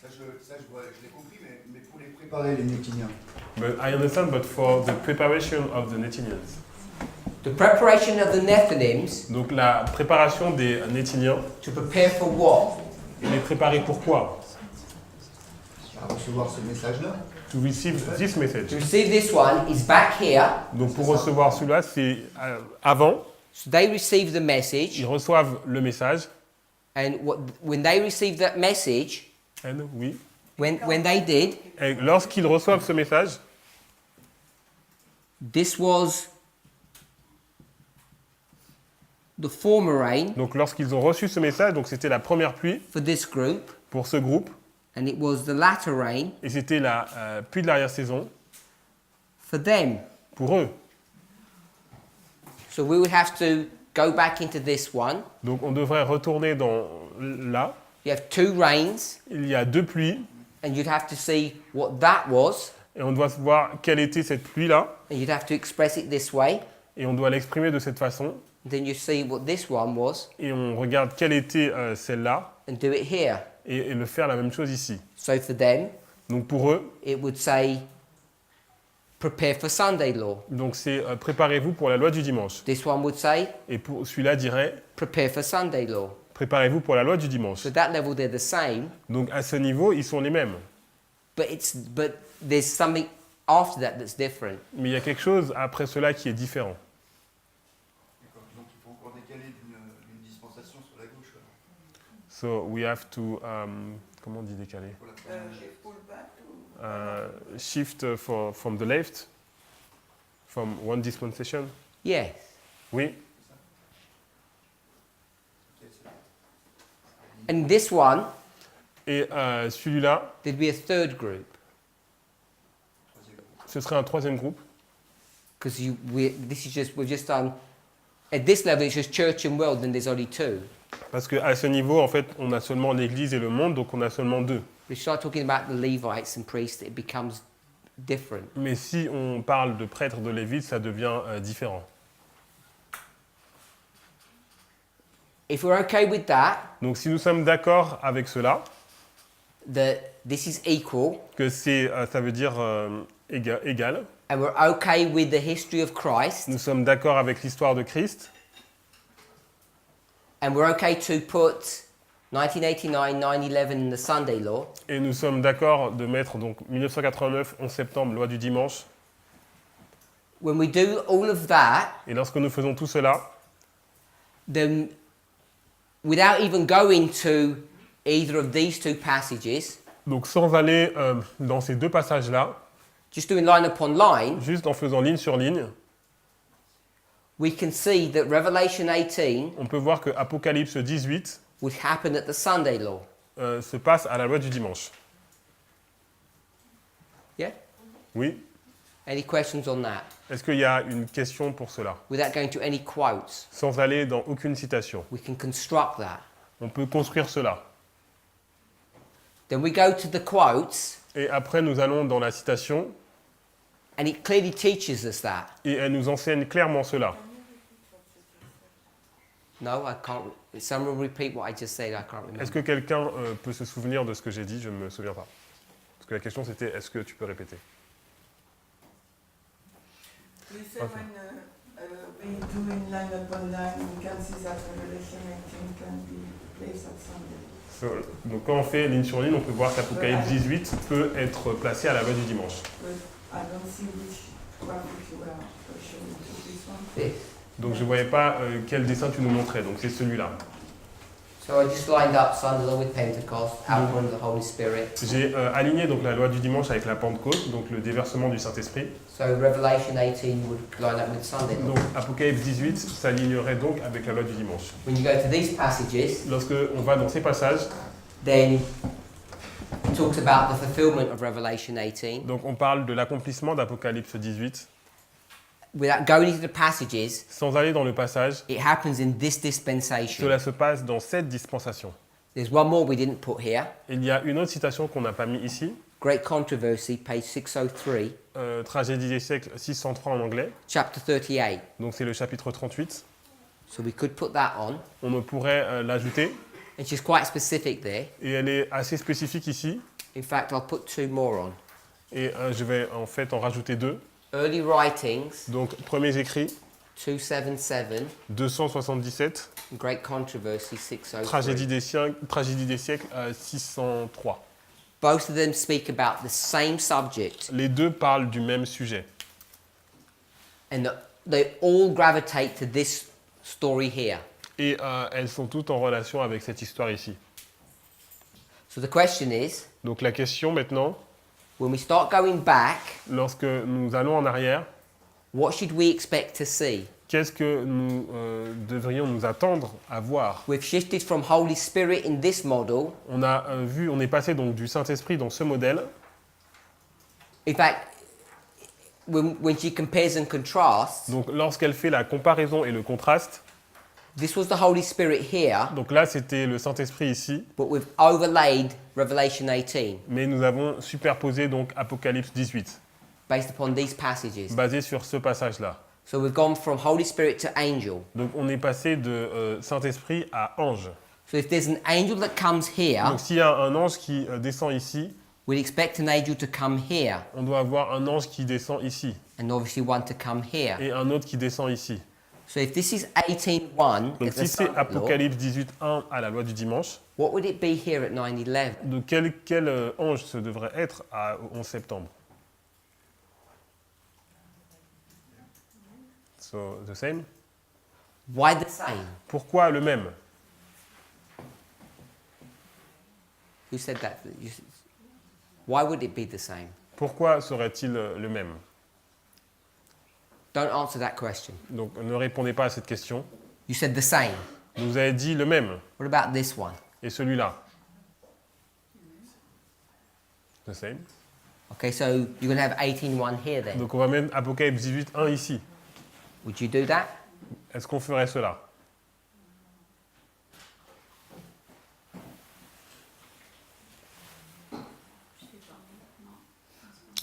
Ça, je l'ai compris, mais pour les préparer, les Nétiniens. But I understand, but for the preparation of the Netinians. The preparation of the Nethinims, Donc la préparation des Nétiniens, to prepare for what? les préparer pourquoi? À recevoir ce message-là. To receive this message. To receive this one is back here. Donc pour recevoir celui-là, c'est avant, So they receive the message, ils reçoivent le message. and when they receive that message, And, oui. when they did, Et lorsqu'ils reçoivent ce message, this was the former rain donc lorsqu'ils ont reçu ce message, donc c'était la première pluie for this group, pour ce groupe, and it was the latter rain et c'était la pluie de l'arrière-saison for them. pour eux. So we would have to go back into this one. Donc on devrait retourner dans là. You have two rains, Il y a deux pluies, and you'd have to see what that was, et on doit voir quelle était cette pluie-là, and you'd have to express it this way. et on doit l'exprimer de cette façon, Then you see what this one was, et on regarde quelle était celle-là, and do it here. et le faire la même chose ici. So for them, Donc pour eux, it would say, prepare for Sunday law. donc c'est préparez-vous pour la loi du dimanche. This one would say, Et pour celui-là dirait prepare for Sunday law. préparez-vous pour la loi du dimanche. So that level, they're the same, Donc à ce niveau, ils sont les mêmes. but there's something after that that's different. Mais il y a quelque chose après cela qui est différent. D'accord. Donc il faut encore décaler d'une dispensation sur la gauche. So we have to, comment on dit décaler? Pull back to Shift from the left, from one dispensation. Yes. Oui. And this one, Et celui-là, there'd be a third group, ce serait un troisième groupe. because we've just done at this level, it's just church and world, and there's only two. Parce qu'à ce niveau, en fait, on a seulement l'Église et le monde, donc on a seulement deux. If we start talking about the Levites and priests, it becomes different. Mais si on parle de prêtres de Lévite, ça devient différent. If we're okay with that, Donc si nous sommes d'accord avec cela, that this is equal, que ça veut dire égal, and we're okay with the history of Christ, nous sommes d'accord avec l'histoire de Christ, and we're okay to put 1989, 9/11 in the Sunday law, et nous sommes d'accord de mettre donc 1989, 11 septembre, loi du dimanche, when we do all of that, et lorsque nous faisons tout cela, then without even going to either of these two passages, donc sans aller dans ces deux passages-là, just doing line upon line, juste en faisant ligne sur ligne, we can see that Revelation 18 on peut voir que Apocalypse 18 would happen at the Sunday law. se passe à la loi du dimanche. Yeah? Oui. Any questions on that? Est-ce qu'il y a une question pour cela? Without going to any quotes, Sans aller dans aucune citation. we can construct that. On peut construire cela. Then we go to the quotes, Et après, nous allons dans la citation, and it clearly teaches us that. et elle nous enseigne clairement cela. No, I can't. Someone repeat what I just said. I can't remember. Est-ce que quelqu'un peut se souvenir de ce que j'ai dit? Je ne me souviens pas. Parce que la question c'était, est-ce que tu peux répéter? We say when we do in line upon line, we can see that Revelation 18 can be placed at Sunday. Donc quand on fait ligne sur ligne, on peut voir qu'Apocalypse 18 peut être placé à la loi du dimanche. But I don't see which graphic you were showing to this one. Donc je ne voyais pas quel dessin tu nous montrais, donc c'est celui-là. So I just lined up Sunday law with Pentecost, outward of the Holy Spirit. J'ai aligné donc la loi du dimanche avec la Pentecôte, donc le déversement du Saint-Esprit. So Revelation 18 would line up with Sunday law. Donc Apocalypse 18 s'alignerait donc avec la loi du dimanche. When you go to these passages, Lorsque on va dans ces passages, then it talks about the fulfillment of Revelation 18. donc on parle de l'accomplissement d'Apocalypse 18. Without going into the passages, Sans aller dans le passage, it happens in this dispensation. cela se passe dans cette dispensation. There's one more we didn't put here. Il y a une autre citation qu'on n'a pas mis ici, Great Controversy, page 603, Tragédie des siècles 603 en anglais, chapter 38. donc c'est le chapitre 38. So we could put that on. On pourrait l'ajouter, And she's quite specific there. et elle est assez spécifique ici, In fact, I'll put two more on. et je vais en fait en rajouter deux. Early Writings, Donc premiers écrits, 277, 277, Great Controversy, 603. Tragédie des siècles 603. Both of them speak about the same subject, Les deux parlent du même sujet. and they all gravitate to this story here. Et elles sont toutes en relation avec cette histoire ici. So the question is, Donc la question maintenant, when we start going back, lorsque nous allons en arrière, what should we expect to see? qu'est-ce que nous devrions nous attendre à voir? We've shifted from Holy Spirit in this model. On a on est passé donc du Saint-Esprit dans ce modèle. In fact, when she compares and contrasts, Donc lorsqu'elle fait la comparaison et le contraste, this was the Holy Spirit here, donc là c'était le Saint-Esprit ici, but we've overlaid Revelation 18 mais nous avons superposé donc Apocalypse 18, based upon these passages. basé sur ce passage-là. So we've gone from Holy Spirit to angel. Donc on est passé de Saint-Esprit à ange. So if there's an angel that comes here, Donc s'il y a un ange qui descend ici, we'd expect an angel to come here, on doit avoir un ange qui descend ici, and obviously one to come here. et un autre qui descend ici. So if this is 18:1, Donc at the si c'est Sunday law, Apocalypse 18.1 à la loi du dimanche, what would it be here at 9/11? de quel ange ce devrait être au 11 septembre? So, the same? Why the same? Pourquoi le même? Who said that? Why would it be the same? Pourquoi serait-il le même? Don't answer that question. Donc ne répondez pas à cette question. You said the same. Vous avez dit le même. What about this one? Et celui-là? The same. Okay, so you're going to have 18:1 here then. Donc on va mettre Apocalypse 18.1 ici. Would you do that? est-ce qu'on ferait cela?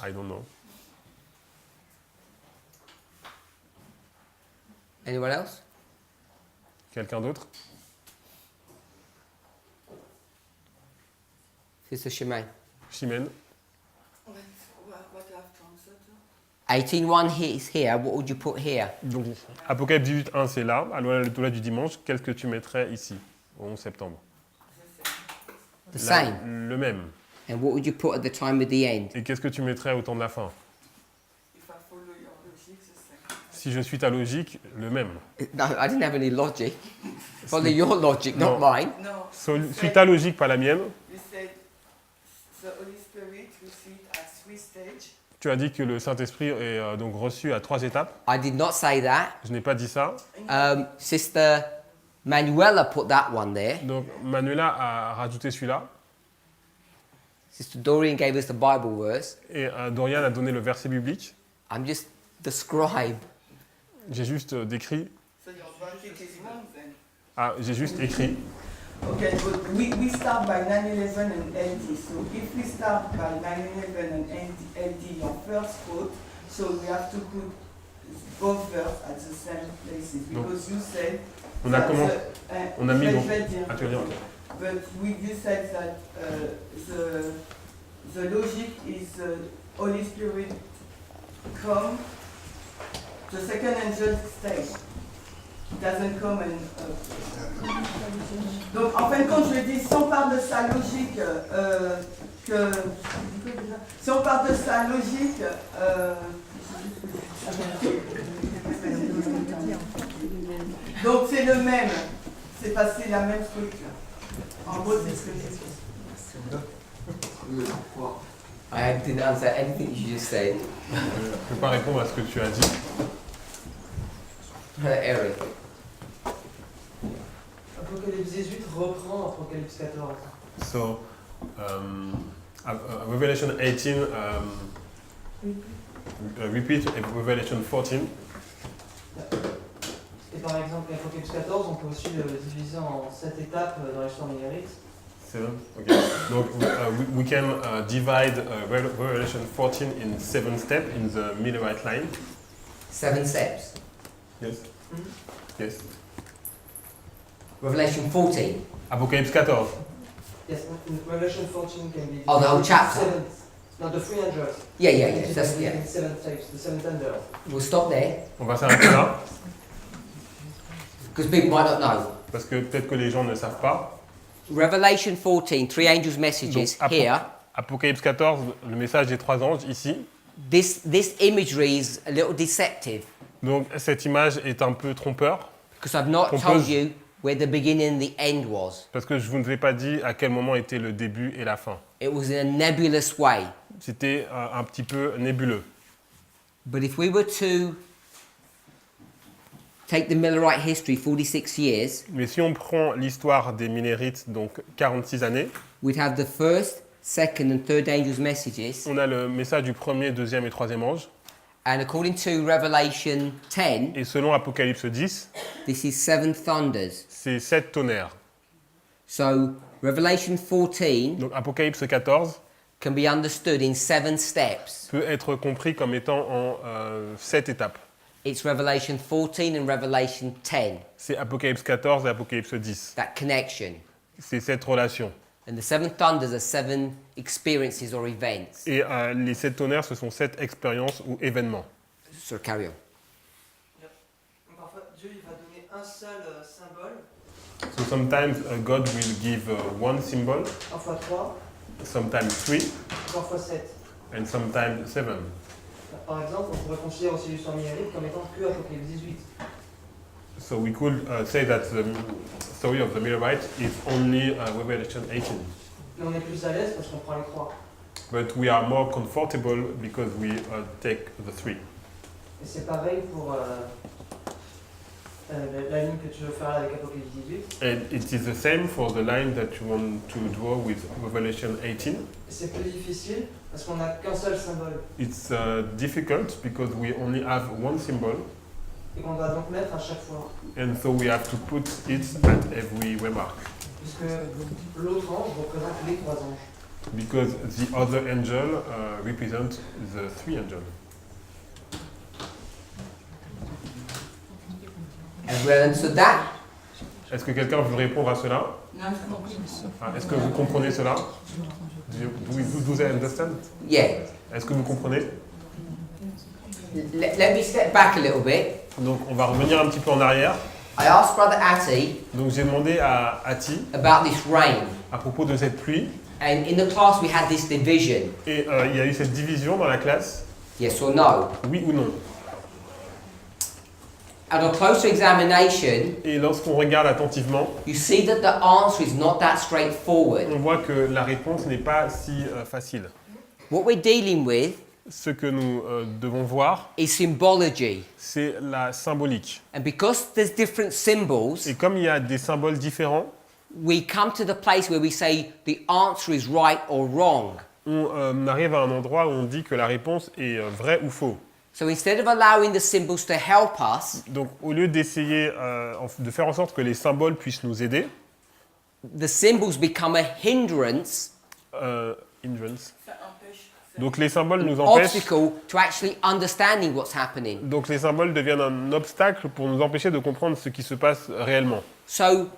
I don't know. Anyone else? Quelqu'un d'autre? Sister Shemaine. Chimène? What I have to answer to? 18:1 is here. What would you put here? Donc, Apocalypse 18.1, c'est là, à la loi du dimanche. Qu'est-ce que tu mettrais ici, au 11 septembre? The Là, same. le même. And what would you put at the time of the end? Et qu'est-ce que tu mettrais au temps de la fin? If I follow your logic, the same. Si je suis ta logique, le même. No, I didn't have any logic. Follow your logic, not No. mine. No. Suis ta logique, pas la mienne. You said the Holy Spirit, we see it at 3 stages. Tu as dit que le Saint-Esprit est donc reçu à 3 étapes. I did not say that. Je n'ai pas dit ça. Sister Manuela put that one there. Donc Manuela a rajouté celui-là. Sister Dorian gave us the Bible verse. Et Dorian a donné le verset biblique. I'm just the scribe. J'ai juste décrit. So your logic is wrong then. Ah, j'ai juste écrit. Okay, but we start by 9/11 and LD. So if we start by 9/11 and LD, your first quote, so we have to put both verses at the same places because you said. On a comment? On a mis je donc. vais dire. Ah, tu veux dire? But you said that the logic is Holy Spirit come. The second angel stage doesn't come and. Donc en fin de compte, je dis, si on part de sa logique, si on part de sa logique, donc c'est le même, c'est passé la même structure. En gros, c'est ce que j'ai dit. I didn't answer anything you just said. Je ne peux pas répondre à ce que tu as dit. Eric. Apocalypse 18 reprend Apocalypse 14. So, Revelation 18 repeat Revelation 14. Et par exemple, Apocalypse 14, on peut aussi le diviser en 7 étapes dans l'histoire minérite. Okay. Donc, we can divide Revelation 14 in 7 steps in the Millerite line. 7 steps. Yes. Yes. Revelation 14. Apocalypse 14. Yes, Revelation 14 can be. Oh, the whole chapter? Not the 300. Yeah. That's, yeah. 7 steps, the 7 thunder. We'll stop there. On va s'arrêter là. Because people might not know. Parce que peut-être que les gens ne savent pas. Revelation 14, 3 angels' messages Donc, here. Apocalypse 14, le message des 3 anges ici. This imagery is a little deceptive. Donc cette image est un peu trompeur. Because I've not told you where the beginning and the end was. Parce que je vous ai pas dit à quel moment était le début et la fin. It was in a nebulous way. C'était un petit peu nébuleux. But if we were to take the Millerite history, 46 years, Mais si on prend l'histoire des Minérites, donc 46 années, we'd have the first, second and third angels' messages. on a le message du premier, deuxième et troisième ange. And according to Revelation 10, Et selon Apocalypse 10, this is 7 thunders. c'est 7 tonnerres. So Revelation 14 Donc Apocalypse 14 can be understood in 7 steps. peut être compris comme étant en 7 étapes. It's Revelation 14 and Revelation 10, C'est Apocalypse 14 et Apocalypse 10. that connection. C'est cette relation. And the 7 thunders are 7 experiences or events. Et les 7 tonnerres, ce sont 7 expériences ou événements. So carry on. Donc parfois, Dieu il va donner un seul symbole. So sometimes God will give one symbol, Parfois 3, sometimes 3, parfois 7. and sometimes 7. Par exemple, on pourrait considérer aussi l'histoire minérite comme étant que Apocalypse 18. So we could say that the story of the Millerite is only Revelation 18. Mais on est plus à l'aise parce qu'on prend les 3. But we are more comfortable because we take the 3. Et c'est pareil pour la ligne que tu veux faire là avec Apocalypse 18. And it is the same for the line that you want to draw with Revelation 18. Et c'est plus difficile parce qu'on n'a qu'un seul symbole. It's difficult because we only have one symbol. et qu'on doit donc mettre à chaque fois. And so we have to put it at every remark. Puisque l'autre ange représente les 3 anges. Because the other angel represents the 3 angels. Everyone understood that? Est-ce que quelqu'un veut répondre à cela? Non, je comprends. Est-ce que vous comprenez cela? Do they understand? Yeah. Est-ce que vous comprenez? Let me step back a little bit. Donc on va revenir un petit peu en arrière. I asked Brother Ati Donc j'ai demandé à Ati about this rain. à propos de cette pluie. And in the class we had this division. Et il y a eu cette division dans la classe. Yes or no? Oui ou non? At a closer examination, Et lorsqu'on regarde attentivement, you see that the answer is not that straightforward. on voit que la réponse n'est pas si facile. What we're dealing with Ce que nous devons voir, is symbology. c'est la symbolique. And because there's different symbols, Et comme il y a des symboles différents, we come to the place where we say the answer is right or wrong. on arrive à un endroit où on dit que la réponse est vraie ou faux. So instead of allowing the symbols to help us, Donc au lieu d'essayer de faire en sorte que les symboles puissent nous aider, the symbols become a hindrance, hindrance. Ça empêche. Donc les symboles nous empêchent. obstacle to actually understanding what's happening. Donc les symboles deviennent un obstacle pour nous empêcher de comprendre ce qui se passe réellement. So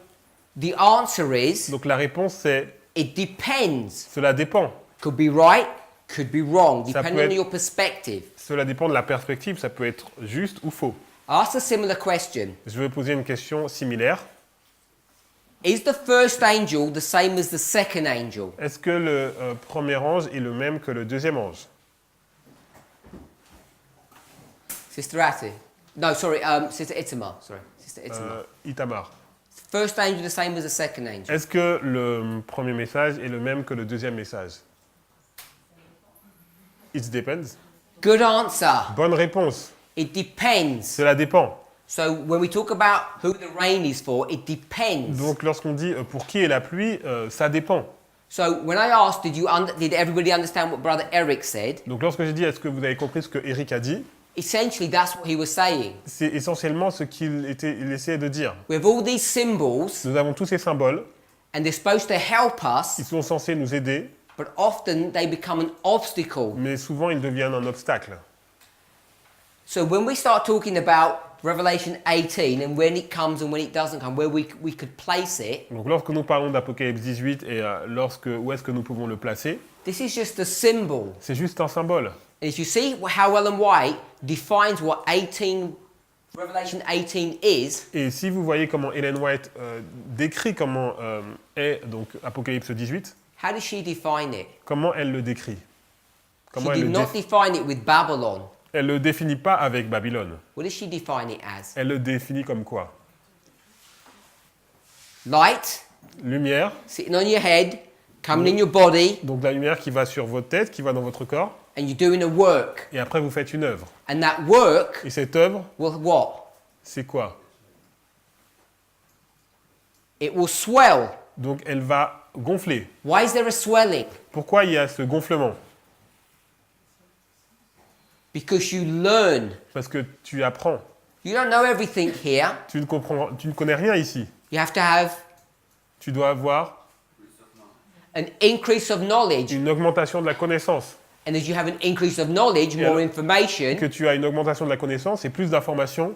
the answer is, Donc la réponse c'est it depends. cela dépend. Could be right, could be wrong, Ça depending peut on être- your perspective. Cela dépend de la perspective, ça peut être juste ou faux. Ask a similar question. Je vais poser une question similaire. Is the first angel the same as the second angel? Est-ce que le premier ange est le même que le deuxième ange? Sister Ati? No, sorry, Sister Itamar. Sorry, Sister Itamar. Itamar. First angel the same as the second angel? Est-ce que le premier message est le même que le deuxième message? It depends. Good answer. Bonne réponse. It depends. Cela dépend. So when we talk about who the rain is for, it depends. Donc lorsqu'on dit pour qui est la pluie, ça dépend. So when I asked, did everybody understand what Brother Eric said? Donc lorsque j'ai dit est-ce que vous avez compris ce que Eric a dit, Essentially, that's what he was saying. c'est essentiellement ce qu'il essayait de dire. We have all these symbols, Nous avons tous ces symboles, and they're supposed to help ils us, sont censés nous aider, but often they become an obstacle. mais souvent ils deviennent un obstacle. So when we start talking about Revelation 18 and when it comes and when it doesn't come, where we could place it, Donc lorsque nous parlons d'Apocalypse 18 et où est-ce que nous pouvons le placer, this is just a symbol. c'est juste un symbole. And if you see how Ellen White defines what Revelation 18 is, Et si vous voyez comment Ellen White décrit comment est donc Apocalypse 18, how does she define it? comment elle le décrit? She Comment elle did le, not define it with Babylon. elle le définit pas avec Babylone. What does she define it as? Elle le définit comme quoi? Light, Lumière, sitting on your head, coming in your body, donc la lumière qui va sur votre tête, qui va dans votre corps, and you're doing a work. et après vous faites une œuvre. And that work Et cette œuvre, will what? c'est quoi? It will swell. Donc elle va gonfler. Why is there a swelling? Pourquoi il y a ce gonflement? Because you learn. Parce que tu apprends. You don't know everything here. Tu ne connais rien ici. You have to have Tu dois avoir an increase of knowledge. une augmentation de la connaissance. And as you have an increase of knowledge, Et more alors information, que tu as une augmentation de la connaissance et plus d'informations,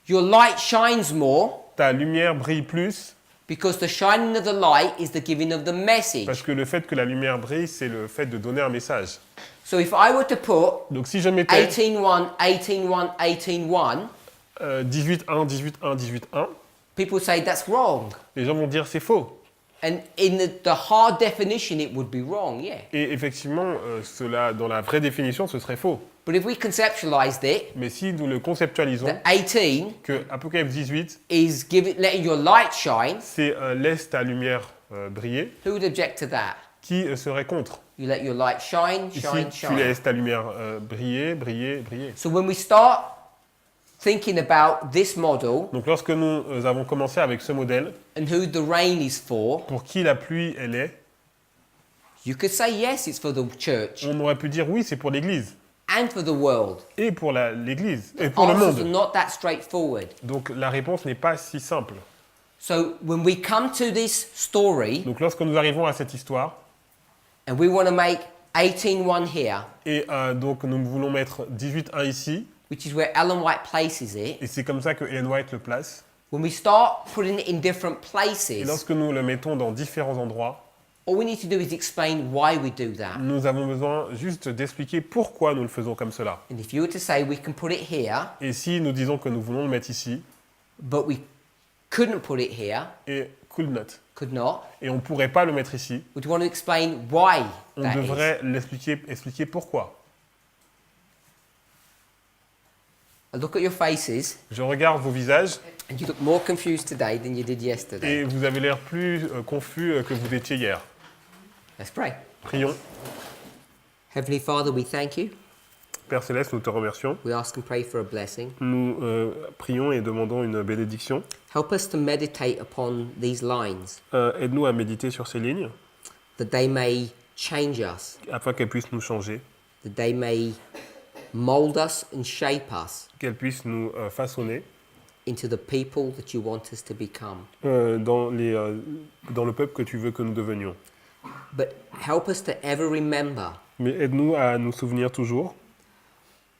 your light shines more ta lumière brille plus because the shining of the light is the giving of the message. parce que le fait que la lumière brille, c'est le fait de donner un message. So if I were to put Donc si je mettais 18.1, 18.1, 18.1, 18.1, 18.1, 18.1, people say that's wrong. les gens vont dire c'est faux. And in the hard definition, it would be wrong, yeah. Et effectivement, cela, dans la vraie définition, ce serait faux. But if we conceptualized it, Mais si nous le conceptualisons, that 18 que Apocalypse 18, is letting your light shine, c'est laisse ta lumière briller, who would object to that? qui serait contre? You let your light shine, Ici, shine, tu shine. laisses ta lumière briller, briller, briller. So when we start thinking about this model Donc lorsque nous avons commencé avec ce modèle, and who the rain is for, pour qui la pluie elle est, you could say yes, it's for the church. on aurait pu dire oui, c'est pour l'Église. and for the world. et pour l'Église, et pour le Answers are monde. not that straightforward. Donc la réponse n'est pas si simple. So when we come to this story, Donc lorsque nous arrivons à cette histoire, and we want to make 18:1 here, et donc nous voulons mettre 18.1 ici, which is where Ellen White places it, et c'est comme ça que Ellen White le place. when we start putting it in different Et places, lorsque nous le mettons dans différents endroits, all we need to do is explain why we do that. nous avons besoin juste d'expliquer pourquoi nous le faisons comme cela. And if you were to say we can put it here, Et si nous disons que nous voulons le mettre ici, but we couldn't put it here, et could not, could not, et on ne pourrait pas le mettre ici, would you want to explain why on that is? devrait expliquer pourquoi. I look at your faces, Je regarde vos visages, and you look more confused today than you did yesterday. et vous avez l'air plus confus que vous étiez hier. Let's pray. Prions. Heavenly Father, we thank you. Père Céleste, nous te remercions. We ask and pray for a blessing. Nous prions et demandons une bénédiction. Help us to meditate upon these lines, Aide-nous à méditer sur ces lignes, that they may change us, afin qu'elles puissent nous changer, that they may mold us and shape us qu'elles puissent nous façonner into the people that you want us to become. dans le peuple que tu veux que nous devenions. But help us to ever remember Mais aide-nous à nous souvenir toujours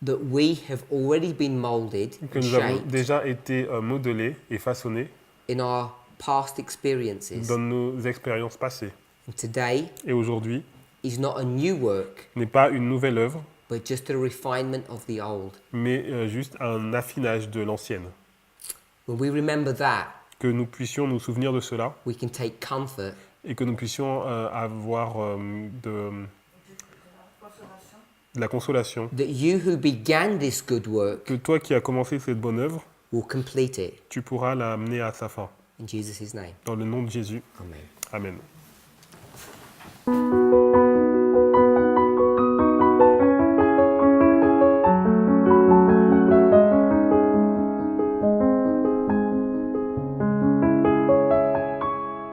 that we have already been molded que and nous avons shaped déjà été modelés et façonnés in our past experiences. dans nos expériences passées. And today Et aujourd'hui is not a new work, n'est pas une nouvelle œuvre, but just a refinement of the old. mais juste un affinage de l'ancienne. When we remember that, Que nous puissions nous souvenir de cela we can take comfort et que nous puissions avoir de la consolation. that you who began this good work Que toi qui as commencé cette bonne œuvre, will complete it. tu pourras la amener à sa fin. In Jesus' name. Dans le nom de Jésus. Amen. Amen.